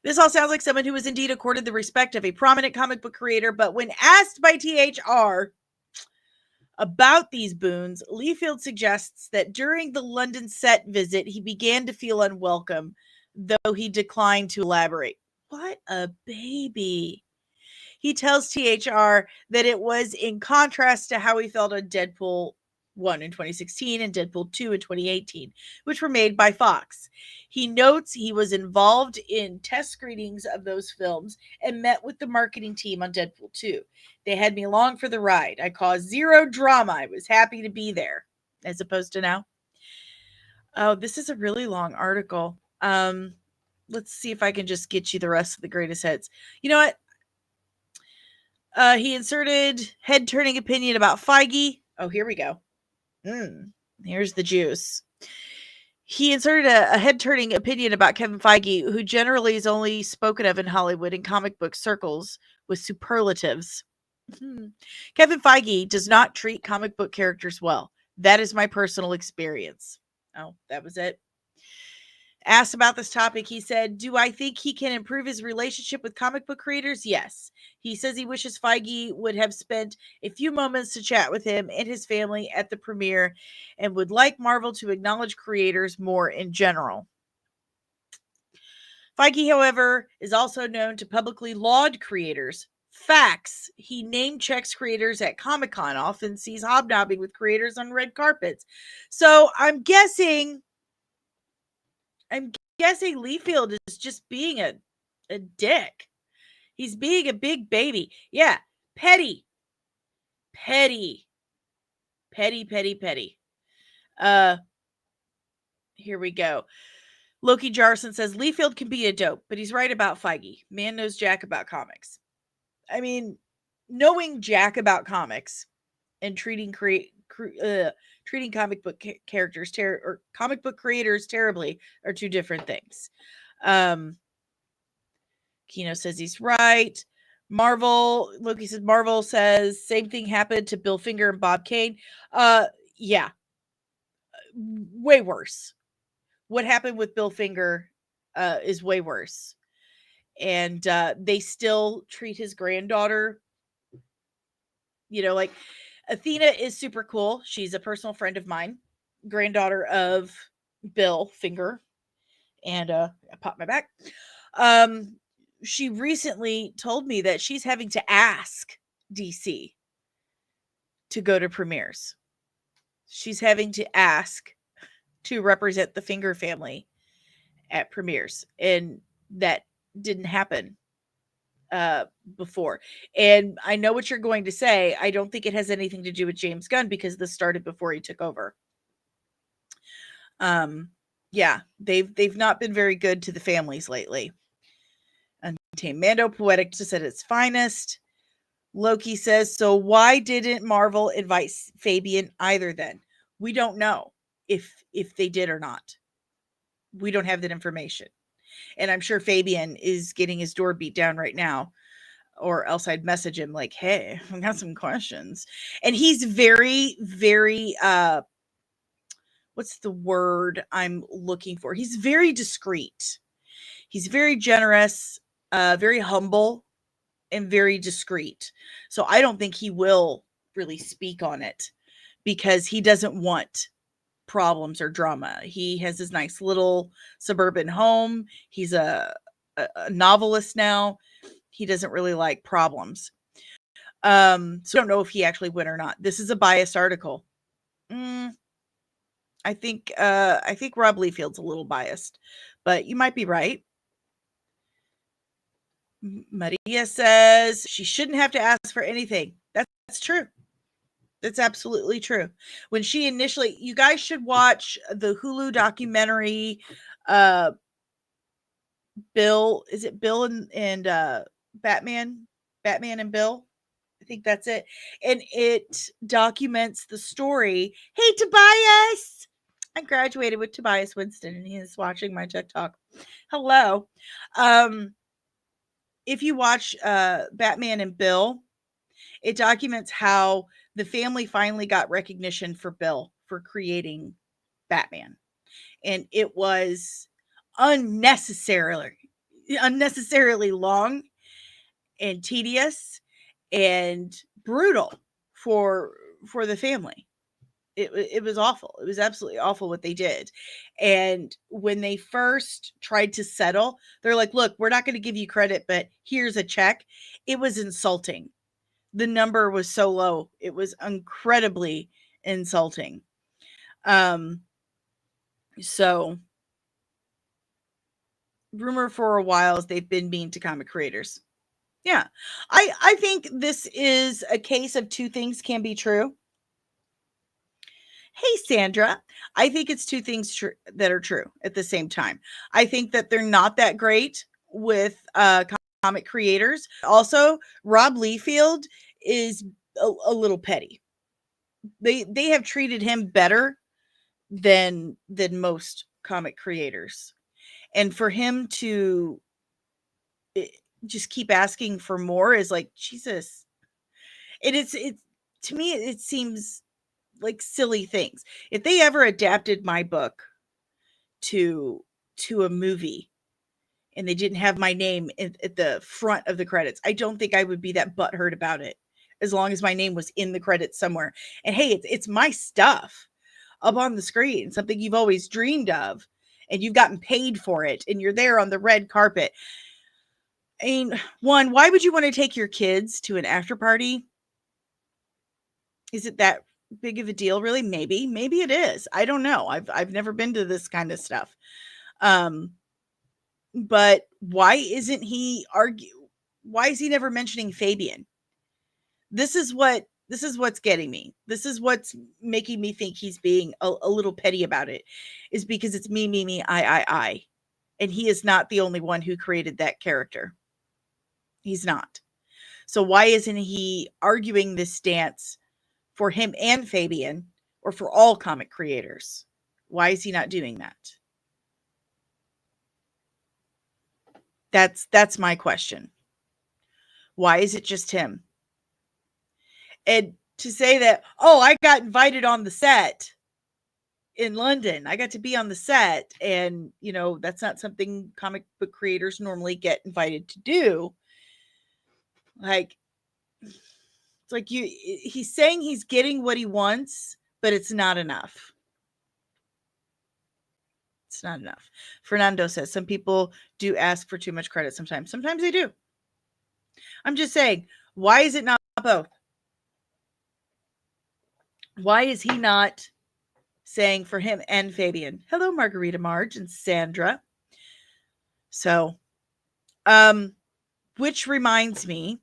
This all sounds like someone who was indeed accorded the respect of a prominent comic book creator, but when asked by THR about these boons, Liefeld suggests that during the London set visit, he began to feel unwelcome, though he declined to elaborate. What a baby. He tells THR that it was in contrast to how he felt on Deadpool 1 in 2016 and Deadpool 2 in 2018, which were made by Fox. He notes he was involved in test screenings of those films and met with the marketing team on Deadpool 2. They had me along for the ride. I caused zero drama. I was happy to be there, as opposed to now. Oh, this is a really long article. Let's see if I can just get you the rest of the greatest hits. You know what? He inserted head-turning opinion about Feige. Oh, here we go. Here's the juice. He inserted a head-turning opinion about Kevin Feige, who generally is only spoken of in Hollywood and comic book circles with superlatives. Kevin Feige does not treat comic book characters well. That is my personal experience. Oh, that was it. Asked about this topic, he said, do I think he can improve his relationship with comic book creators? Yes. He says he wishes Feige would have spent a few moments to chat with him and his family at the premiere and would like Marvel to acknowledge creators more in general. Feige, however, is also known to publicly laud creators. Facts. He name checks creators at Comic-Con, often sees hobnobbing with creators on red carpets. So I'm guessing Liefeld is just being a dick. He's being a big baby. Yeah. Petty. Here we go. Loki Jarson says Liefeld can be a dope, but he's right about Feige. Man knows jack about comics. I mean, knowing jack about comics and treating comic book characters or comic book creators terribly are two different things. Kino says he's right. Loki says Marvel says same thing happened to Bill Finger and Bob Kane. Yeah. Way worse. What happened with Bill Finger is way worse. And they still treat his granddaughter, like Athena is super cool. She's a personal friend of mine, granddaughter of Bill Finger. And I popped my back. She recently told me that she's having to ask DC to go to premieres. She's having to ask to represent the Finger family at premieres. And that didn't happen before. And I know what you're going to say. I don't think it has anything to do with James Gunn because this started before he took over. Yeah, they've not been very good to the families lately. Untamed Mando Poetic just said its finest. Loki says, so why didn't Marvel invite Fabian either then? We don't know if they did or not. We don't have that information. And I'm sure Fabian is getting his door beat down right now. Or else I'd message him like, hey, I've got some questions. And he's very, very, what's the word I'm looking for? He's very discreet. He's very generous, very humble, and very discreet. So I don't think he will really speak on it because he doesn't want problems or drama. He has his nice little suburban home. He's a novelist now. He doesn't really like problems. So I don't know if he actually went or not. This is a biased article. I think Rob Liefeld's a little biased, but you might be right. Maria says she shouldn't have to ask for anything. That's true. That's absolutely true. When she initially, you guys should watch the Hulu documentary, uh, Bill, is it Bill and Batman? Batman and Bill? I think that's it. And it documents the story. Hey, Tobias! I graduated with Tobias Winston and he is watching my TikTok. Hello. Um, if you watch Batman and Bill, it documents how the family finally got recognition for Bill for creating Batman. And it was unnecessarily unnecessarily long and tedious and brutal for the family. It was awful. It was absolutely awful what they did. And when they first tried to settle, they're like, "Look, we're not going to give you credit, but here's a check." It was insulting. The number was so low. It was incredibly insulting. Um so rumor for a while is they've been mean to comic creators. Yeah. I think this is a case of two things can be true. Hey, Sandra. I think it's two things that are true at the same time. I think that they're not that great with comic creators. Also, Rob Liefeld is a little petty. They have treated him better than most comic creators. And for him to eh, just keep asking for more is like, Jesus. It's to me it seems like silly things. If they ever adapted my book to a movie and they didn't have my name at the front of the credits, I don't think I would be that butthurt about it, as long as my name was in the credits somewhere. And hey, it's my stuff up on the screen, something you've always dreamed of, and you've gotten paid for it, and you're there on the red carpet. I mean, one, why would you want to take your kids to an after party? Is it that big of a deal, really? Maybe it is. I don't know. I've never been to this kind of stuff. Um, but why is he never mentioning Fabian? This is what's getting me. This is what's making me think he's being a little petty about it, is because it's me, I. And he is not the only one who created that character. He's not. So why isn't he arguing this stance for him and Fabian, or for all comic creators? Why is he not doing that? That's my question. Why is it just him? And to say that, oh, I got invited on the set in London. I got to be on the set, and that's not something comic book creators normally get invited to do. Like, it's like he's saying he's getting what he wants, but it's not enough. It's not enough. Fernando says some people do ask for too much credit sometimes. Sometimes they do. I'm just saying, why is it not both? Why is he not saying for him and Fabian? Hello, Margarita Marge and Sandra. So, which reminds me,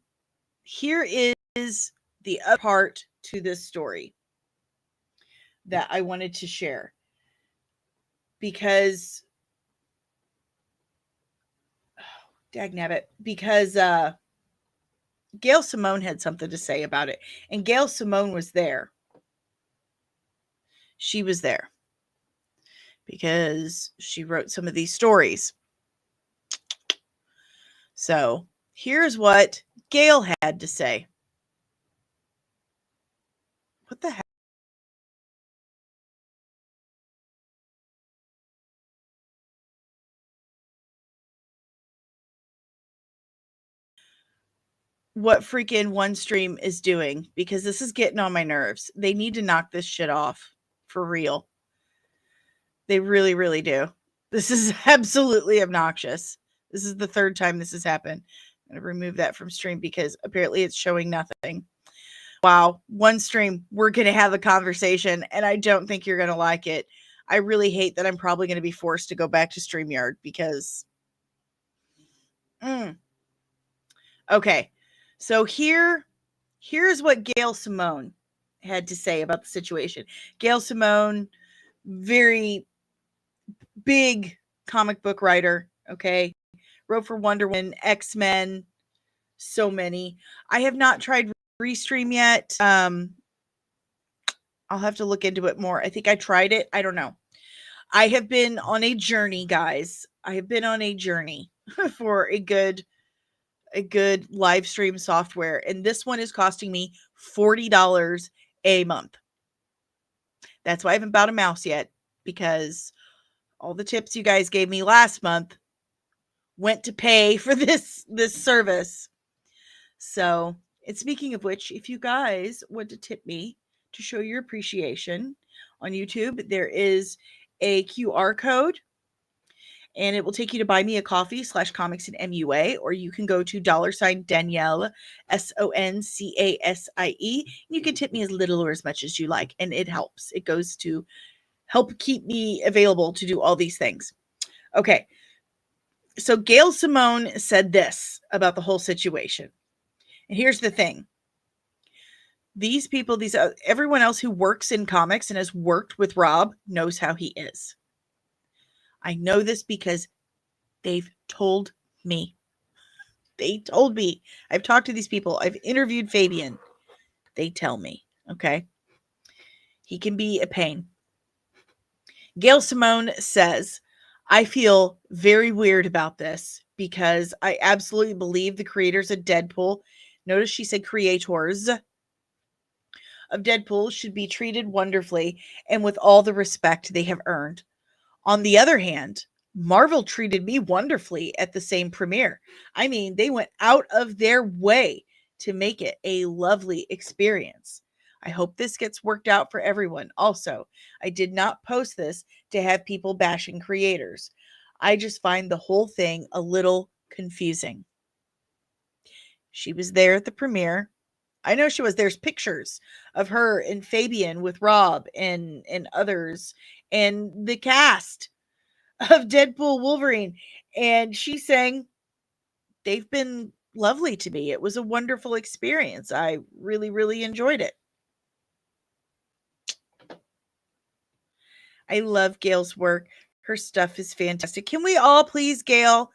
here is the other part to this story that I wanted to share. Because, dagnabbit, because Gail Simone had something to say about it. And Gail Simone was there. She was there because she wrote some of these stories. So here's what Gail had to say. What the heck? What freaking One Stream is doing, because this is getting on my nerves. They need to knock this shit off for real. They really, really do. This is absolutely obnoxious. This is the third time this has happened. I'm going to remove that from stream because apparently it's showing nothing. Wow. One Stream, we're going to have a conversation, and I don't think you're going to like it. I really hate that I'm probably going to be forced to go back to StreamYard because. Okay. So here's what Gail Simone had to say about the situation. Gail Simone, very big comic book writer, okay? Wrote for Wonder Woman, X-Men, so many. I have not tried Restream yet. I'll have to look into it more. I think I tried it. I don't know. I have been on a journey, guys. I have been on a journey for a good live stream software, and this one is costing me $40 a month. That's why I haven't bought a mouse yet, because all the tips you guys gave me last month went to pay for this service. So, and speaking of which, if you guys want to tip me to show your appreciation on YouTube, there is a QR code, and it will take you to buy me a coffee /comics and MUA, or you can go to $Danielle, SONCASIE. You can tip me as little or as much as you like, and it helps. It goes to help keep me available to do all these things. Okay. So Gail Simone said this about the whole situation. And here's the thing. These people, everyone else who works in comics and has worked with Rob knows how he is. I know this because they've told me. They told me. I've talked to these people. I've interviewed Fabian. They tell me, okay? He can be a pain. Gail Simone says, I feel very weird about this because I absolutely believe the creators of Deadpool, notice she said creators of Deadpool, should be treated wonderfully and with all the respect they have earned. On the other hand, Marvel treated me wonderfully at the same premiere. I mean, they went out of their way to make it a lovely experience. I hope this gets worked out for everyone. Also, I did not post this to have people bashing creators. I just find the whole thing a little confusing. She was there at the premiere. I know she was. There's pictures of her and Fabian with Rob and others and the cast of Deadpool Wolverine. And she's saying they've been lovely to me. It was a wonderful experience. I really, really enjoyed it. I love Gail's work. Her stuff is fantastic. Can we all please, Gail?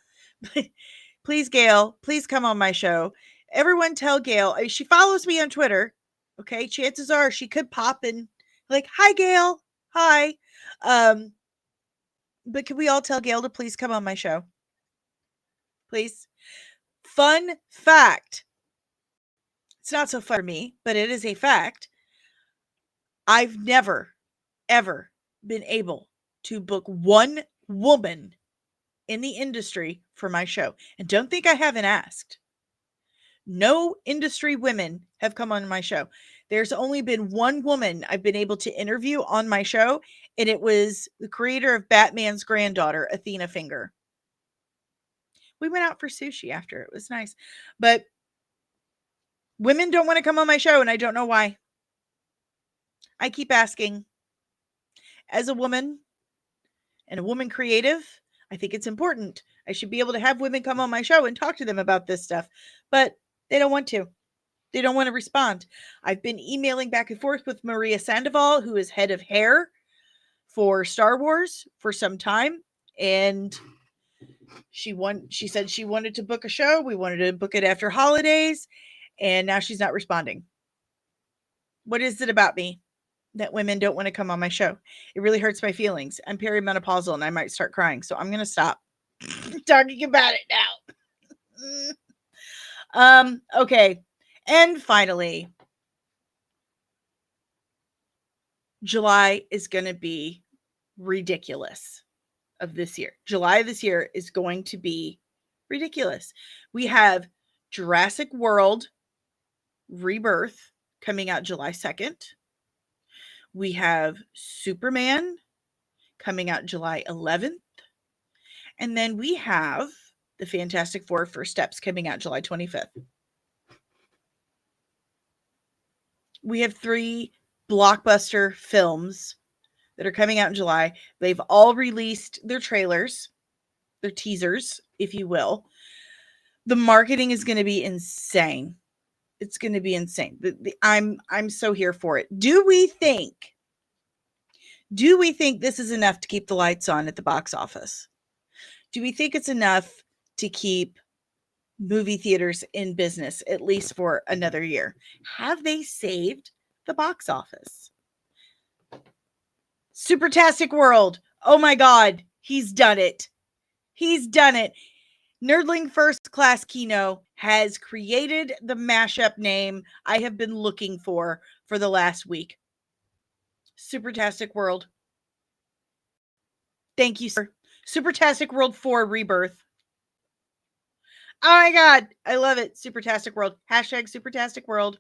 Please, Gail, please come on my show. Everyone tell Gail. She follows me on Twitter. Okay, chances are she could pop in like, hi, Gail. Hi. But can we all tell Gail to please come on my show? Please. Fun fact. It's not so fun for me, but it is a fact. I've never, ever been able to book one woman in the industry for my show. And don't think I haven't asked. No industry women have come on my show. There's only been one woman I've been able to interview on my show, and it was the creator of Batman's granddaughter, Athena Finger. We went out for sushi after. It was nice. But women don't want to come on my show, and I don't know why. I keep asking. As a woman and a woman creative, I think it's important. I should be able to have women come on my show and talk to them about this stuff. But they don't want to. They don't want to respond. I've been emailing back and forth with Maria Sandoval, who is head of hair for Star Wars, for some time. And she said she wanted to book a show. We wanted to book it after holidays. And now she's not responding. What is it about me that women don't want to come on my show? It really hurts my feelings. I'm perimenopausal and I might start crying. So I'm going to stop talking about it now. Okay. And finally, July is going to be ridiculous of this year. July this year is going to be ridiculous. We have Jurassic World Rebirth coming out July 2nd. We have Superman coming out July 11th. And then we have the Fantastic Four First Steps coming out July 25th. We have 3 blockbuster films that are coming out in July. They've all released their trailers, their teasers, if you will. The marketing is going to be insane. It's going to be insane. I'm so here for it. Do we think this is enough to keep the lights on at the box office? Do we think it's enough to keep movie theaters in business at least for another year? Have they saved the box office? Supertastic World. Oh my God. He's done it. He's done it. Nerdling First Class Kino has created the mashup name I have been looking for the last week. Supertastic World. Thank you, sir. Supertastic World 4 Rebirth. Oh my God. I love it. Supertastic World. Hashtag Supertastic World.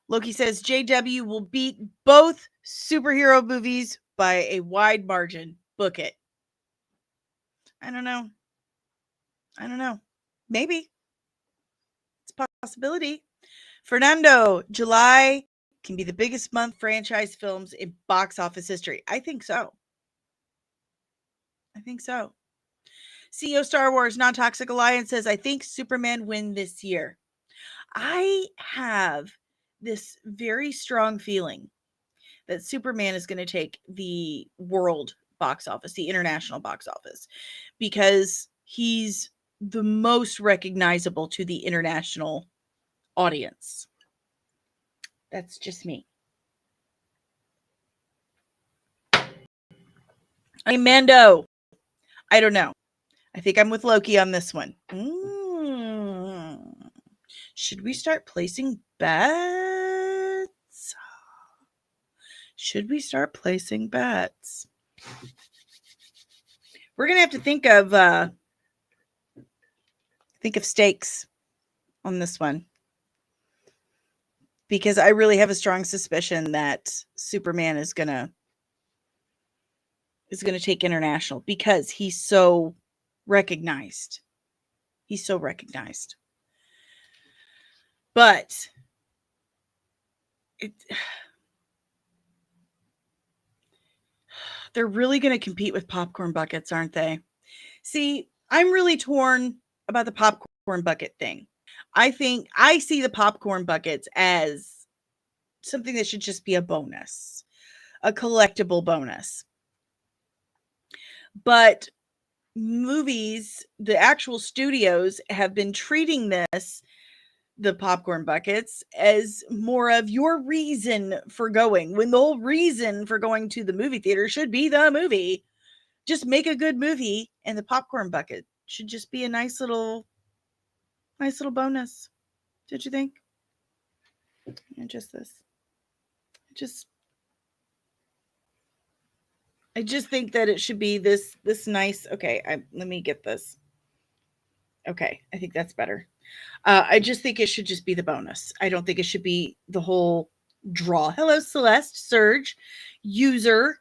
Loki says JW will beat both superhero movies by a wide margin. Book it. I don't know. Maybe. It's a possibility. Fernando, July can be the biggest month franchise films in box office history. I think so. CEO Star Wars Non-Toxic Alliance says, I think Superman win this year. I have this very strong feeling that Superman is going to take the world box office, the international box office, because he's the most recognizable to the international audience. That's just me. Mando. I don't know. I think I'm with Loki on this one. Should we start placing bets? We're gonna have to think of stakes on this one, because I really have a strong suspicion that Superman is gonna take international because he's so recognized. But they're really going to compete with popcorn buckets, aren't they? See, I'm really torn about the popcorn bucket thing. I think I see the popcorn buckets as something that should just be a bonus, a collectible bonus. But movies, the actual studios have been treating the popcorn buckets as more of your reason for going, when the whole reason for going to the movie theater should be the movie. Just make a good movie, and the popcorn bucket should just be a nice little bonus. Did you think? And I just think that it should be this nice. Okay, let me get this. Okay, I think that's better. I just think it should just be the bonus. I don't think it should be the whole draw. Hello, Celeste, Surge, user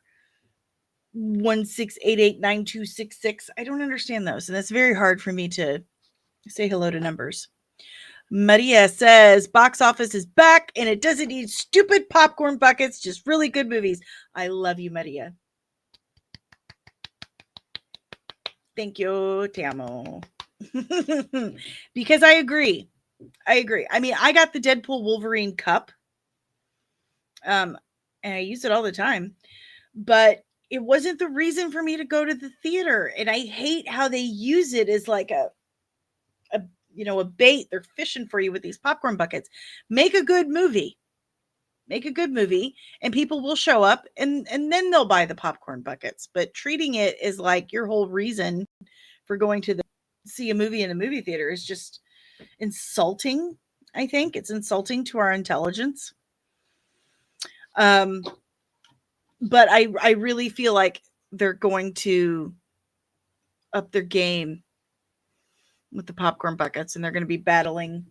16889266. I don't understand those, and that's very hard for me to say hello to numbers. Maria says, box office is back, and it doesn't need stupid popcorn buckets, just really good movies. I love you, Maria. Thank you, Tamo. Because I agree. I mean, I got the Deadpool Wolverine cup. And I use it all the time. But it wasn't the reason for me to go to the theater. And I hate how they use it as like a bait. They're fishing for you with these popcorn buckets. Make a good movie. And people will show up and then they'll buy the popcorn buckets. But treating it as like your whole reason for going to see a movie in a movie theater is just insulting. I think it's insulting to our intelligence. But I really feel like they're going to up their game with the popcorn buckets, and they're going to be battling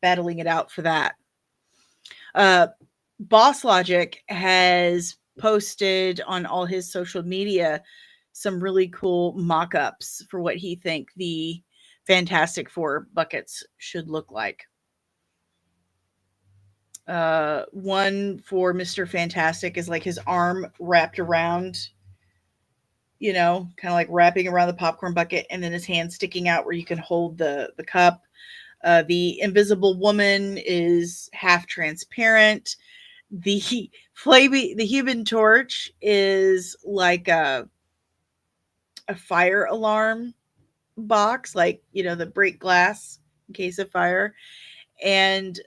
it out for that. Boss Logic has posted on all his social media some really cool mock-ups for what he think the Fantastic Four buckets should look like. One for Mr. Fantastic is like his arm wrapped around, kind of like wrapping around the popcorn bucket, and then his hand sticking out where you can hold the cup. The Invisible Woman is half transparent. The the Human Torch is like a fire alarm box, like, the break glass in case of fire. And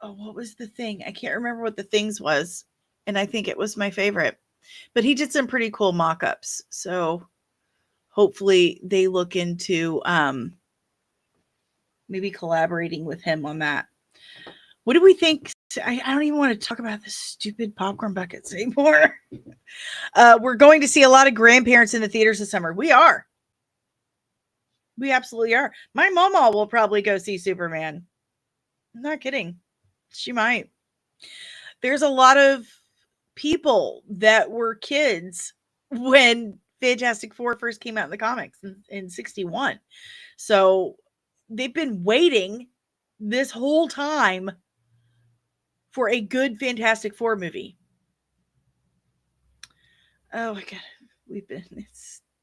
oh, what was the thing? I can't remember what the things was, and I think it was my favorite. But he did some pretty cool mock-ups, so hopefully they look into maybe collaborating with him on that. What do we think? I don't even want to talk about the stupid popcorn buckets anymore. We're going to see a lot of grandparents in the theaters this summer. We are. We absolutely are. My mama will probably go see Superman. I'm not kidding. She might. There's a lot of people that were kids when Fantastic Four first came out in the comics in 61. So they've been waiting this whole time for a good Fantastic Four movie. Oh my god,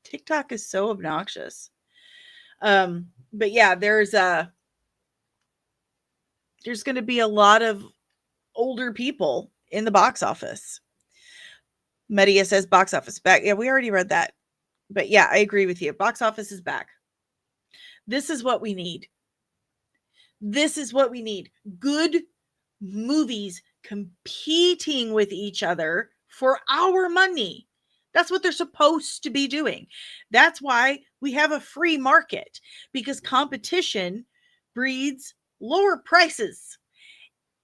TikTok is so obnoxious. But yeah, there's going to be a lot of older people in the box office. Media says box office back. Yeah, we already read that. But yeah, I agree with you. Box office is back. This is what we need. This is what we need. Good movies competing with each other for our money. That's what they're supposed to be doing. That's why we have a free market, because competition breeds lower prices.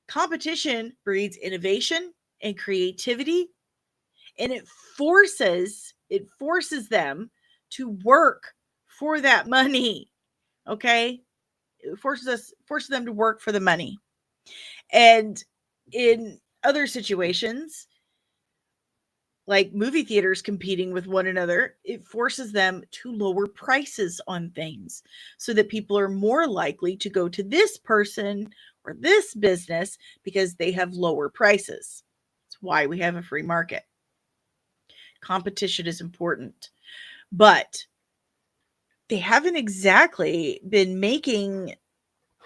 Competition breeds innovation and creativity, and it forces them to work for that money. Okay? It forces them to work for the money. And in other situations, like movie theaters competing with one another, it forces them to lower prices on things so that people are more likely to go to this person or this business because they have lower prices. That's why we have a free market. Competition is important, but they haven't exactly been making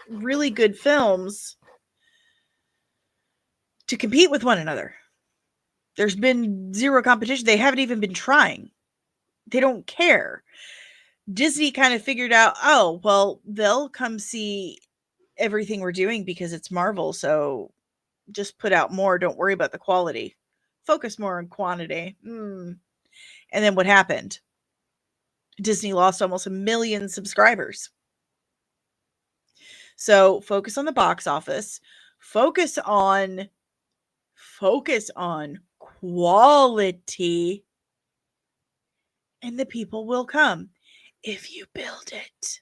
really good films to compete with one another. There's been zero competition. They haven't even been trying. They don't care. Disney kind of figured out, oh, well, they'll come see everything we're doing because it's Marvel, so just put out more. Don't worry about the quality. Focus more on quantity. And then what happened? Disney lost almost 1 million subscribers. So focus on the box office. Focus on quality, and the people will come. If you build it,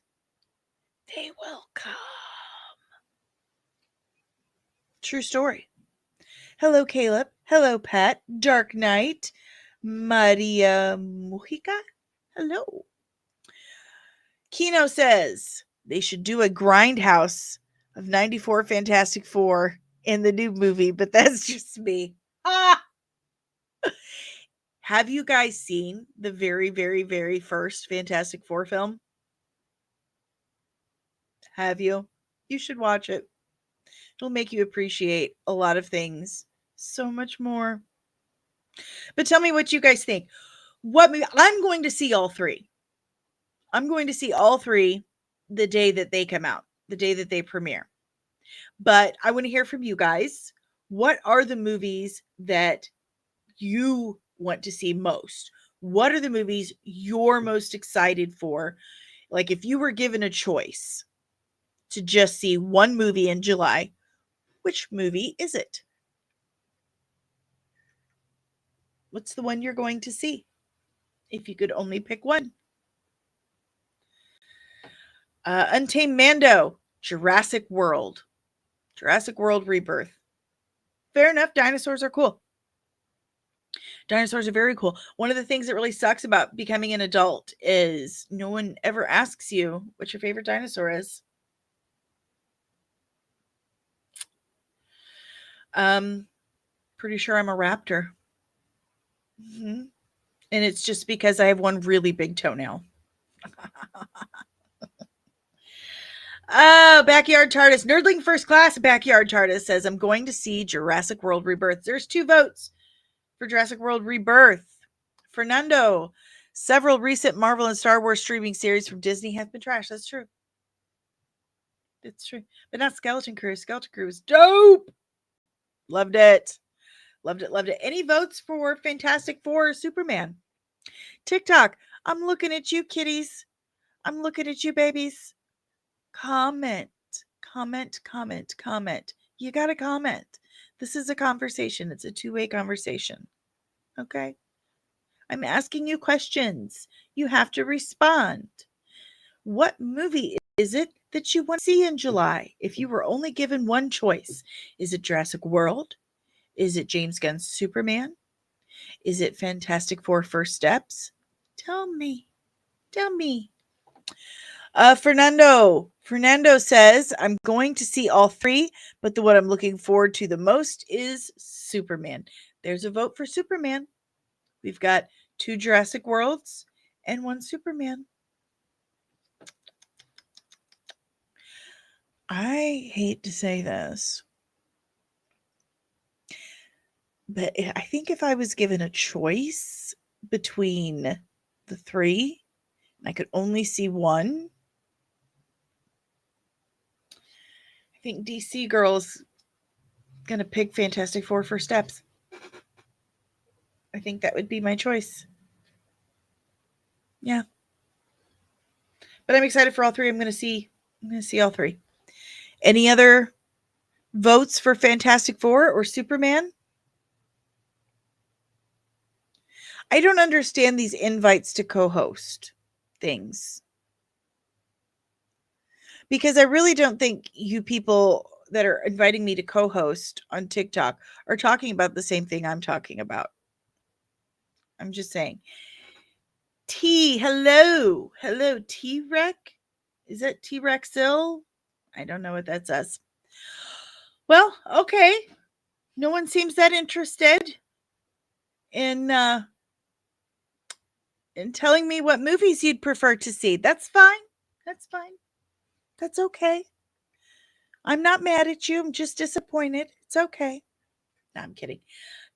they will come. True story. Hello, Caleb. Hello, Pat. Dark Knight. Maria Mujica. Hello. Kino says they should do a grindhouse of 94 Fantastic Four in the new movie, but that's just me. Have you guys seen the very, very, very first Fantastic Four film? Have you? You should watch it. It'll make you appreciate a lot of things so much more. But tell me what you guys think. What movie? I'm going to see all three. I'm going to see all three the day that they come out, the day that they premiere. But I want to hear from you guys. What are the movies that you want to see most? What are the movies you're most excited for? Like, if you were given a choice to just see one movie in July, which movie is it? What's the one you're going to see if you could only pick one? Untamed Mando, Jurassic World Rebirth. Fair enough. Dinosaurs are cool. Dinosaurs are very cool. One of the things that really sucks about becoming an adult is no one ever asks you what your favorite dinosaur is. Pretty sure I'm a raptor. Mm-hmm. And it's just because I have one really big toenail. Oh, Backyard TARDIS. Nerdling First Class Backyard TARDIS says, I'm going to see Jurassic World Rebirth. There's 2 votes for Jurassic World Rebirth. Fernando. Several recent Marvel and Star Wars streaming series from Disney have been trashed. That's true. It's true. But not Skeleton Crew. Skeleton Crew is dope. Loved it. Loved it. Loved it. Any votes for Fantastic Four or Superman? TikTok. I'm looking at you, kitties. I'm looking at you, babies. Comment. Comment, comment, comment. You got to comment. This is a conversation. It's a two-way conversation. Okay? I'm asking you questions. You have to respond. What movie is it that you want to see in July? If you were only given one choice, is it Jurassic World? Is it James Gunn's Superman? Is it Fantastic Four First Steps? Tell me. Tell me. Fernando says, I'm going to see all 3, but the one I'm looking forward to the most is Superman. There's a vote for Superman. We've got 2 Jurassic Worlds and 1 Superman. I hate to say this, but I think if I was given a choice between the 3, and I could only see one, I think DC Girl's gonna pick Fantastic Four First Steps. I think that would be my choice. Yeah. But I'm excited for all 3. I'm gonna see all 3. Any other votes for Fantastic Four or Superman? I don't understand these invites to co-host things. Because I really don't think you people that are inviting me to co-host on TikTok are talking about the same thing I'm talking about. I'm just saying. Hello. Hello, T-Rex. Is that T-Rexil? I don't know what that says. Well, okay. No one seems that interested in telling me what movies you'd prefer to see. That's fine. That's fine. That's okay. I'm not mad at you. I'm just disappointed. It's okay. No, I'm kidding.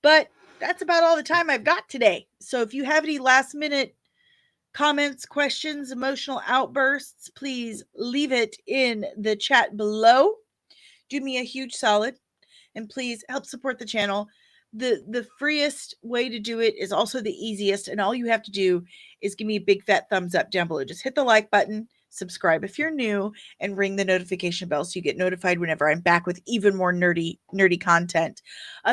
But that's about all the time I've got today. So if you have any last minute comments, questions, emotional outbursts, please leave it in the chat below. Do me a huge solid and please help support the channel. The freest way to do it is also the easiest, and all you have to do is give me a big fat thumbs up down below. Just hit the like button, subscribe if you're new, and ring the notification bell so you get notified whenever I'm back with even more nerdy content.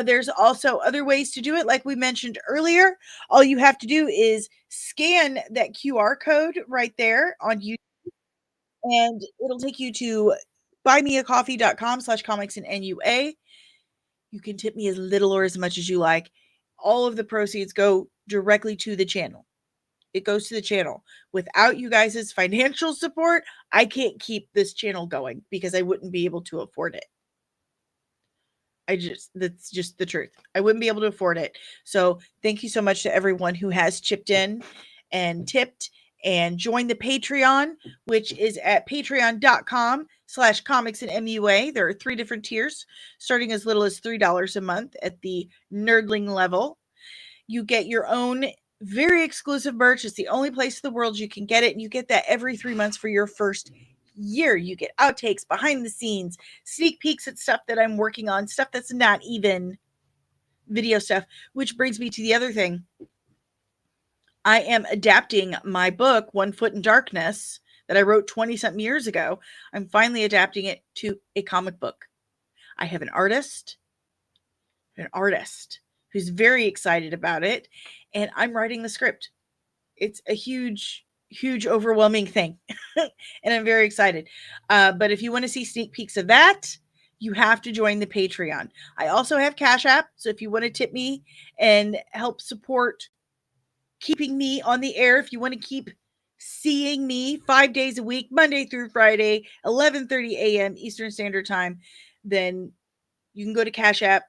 There's also other ways to do it, like we mentioned earlier. All you have to do is scan that QR code right there on YouTube, and it'll take you to buymeacoffee.com/comicsandnua. You can tip me as little or as much as you like. All of the proceeds go directly to the channel. It goes to the channel. Without you guys' financial support, I can't keep this channel going because I wouldn't be able to afford it. That's just the truth. I wouldn't be able to afford it. So thank you so much to everyone who has chipped in and tipped and joined the Patreon, which is at patreon.com/comicsandmua. There are 3 different tiers, starting as little as $3 a month at the nerdling level. You get your own very exclusive merch. It's the only place in the world you can get it. And you get that every 3 months for your first year. You get outtakes, behind the scenes, sneak peeks at stuff that I'm working on, stuff that's not even video stuff, which brings me to the other thing. I am adapting my book, One Foot in Darkness, that I wrote 20-something years ago. I'm finally adapting it to a comic book. I have an artist who's very excited about it, and I'm writing the script. It's a huge, overwhelming thing, and I'm very excited. But if you want to see sneak peeks of that, you have to join the Patreon. I also have Cash App, so if you want to tip me and help support keeping me on the air, if you want to keep seeing me 5 days a week, Monday through Friday, 11:30 a.m. Eastern Standard Time, then you can go to Cash App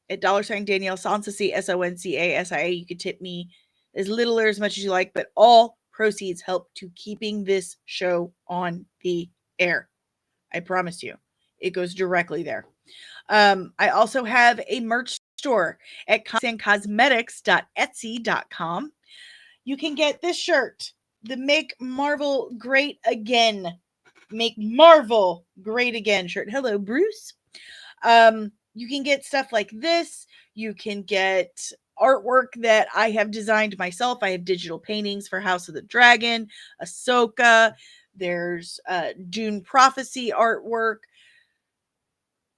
at $DanielleSoncasie, SONCASIA. You can tip me as little or as much as you like, but all proceeds help to keeping this show on the air. I promise you. It goes directly there. I also have a merch store at cosmetics.etsy.com. You can get this shirt, the Make Marvel Great Again. Make Marvel Great Again shirt. Hello, Bruce. You can get stuff like this. You can get artwork that I have designed myself. I have digital paintings for House of the Dragon, Ahsoka. There's Dune Prophecy artwork,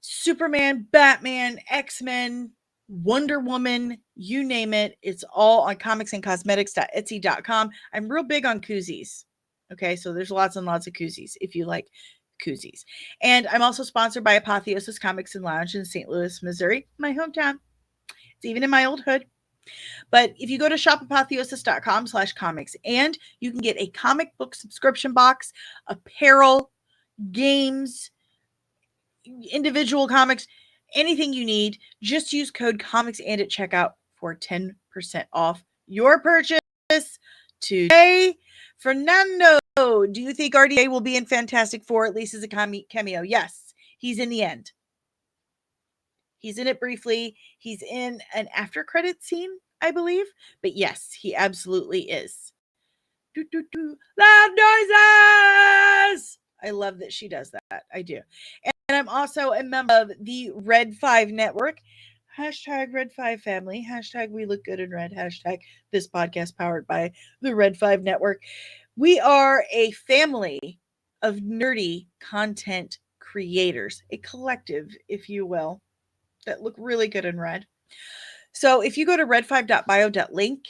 Superman, Batman, X-Men, Wonder Woman, you name it. It's all on comicsandcosmetics.etsy.com. I'm real big on koozies. Okay, so there's lots and lots of koozies if you like koozies. And I'm also sponsored by Apotheosis Comics and Lounge in St. Louis, Missouri, my hometown. It's even in my old hood. But if you go to shopapotheosis.com/comics, and you can get a comic book subscription box, apparel, games, individual comics, anything you need, just use code comics and at checkout for 10% off your purchase today. Fernando, do you think RDA will be in Fantastic Four at least as a cameo? Yes, he's in the end. He's in it briefly. He's in an after credit scene, I believe. But yes, he absolutely is. Loud noises! I love that she does that. I do. And I'm also a member of the Red 5 Network. Hashtag Red 5 family. Hashtag we look good in red. Hashtag this podcast powered by the Red 5 Network. We are a family of nerdy content creators, a collective, if you will, that look really good in red. So if you go to red5.bio.link,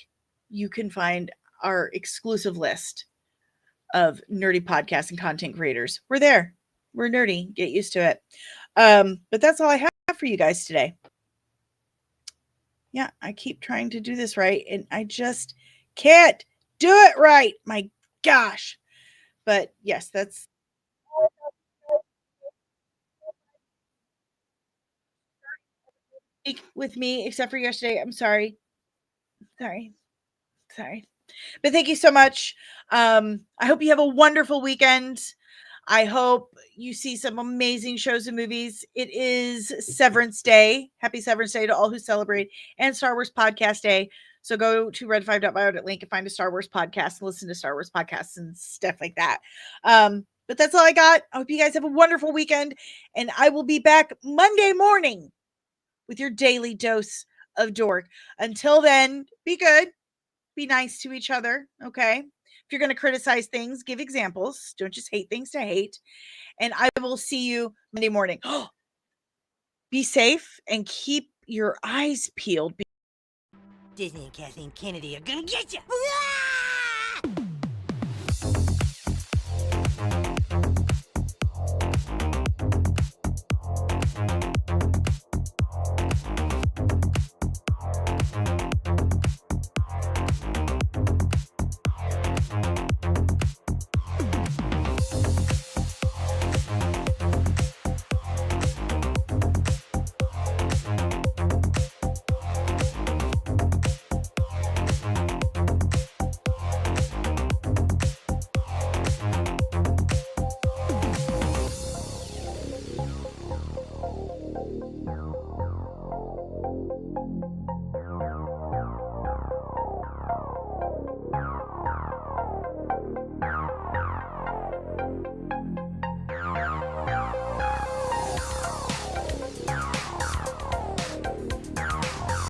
you can find our exclusive list of nerdy podcasts and content creators. We're there. We're nerdy. Get used to it. But that's all I have for you guys today. Yeah, I keep trying to do this right, and I just can't do it right. My gosh. But yes, that's with me, except for yesterday. I'm sorry. Sorry. But thank you so much. I hope you have a wonderful weekend. I hope you see some amazing shows and movies. It is Severance Day. Happy Severance Day to all who celebrate, and Star Wars Podcast Day. So go to red5.bio.link and find a Star Wars podcast and listen to Star Wars podcasts and stuff like that. But that's all I got. I hope you guys have a wonderful weekend, and I will be back Monday morning with your daily dose of dork. Until then, be good. Be nice to each other, okay? If you're going to criticize things, give examples. Don't just hate things to hate. And I will see you Monday morning. Be safe and keep your eyes peeled. Disney and Kathleen Kennedy are going to get you.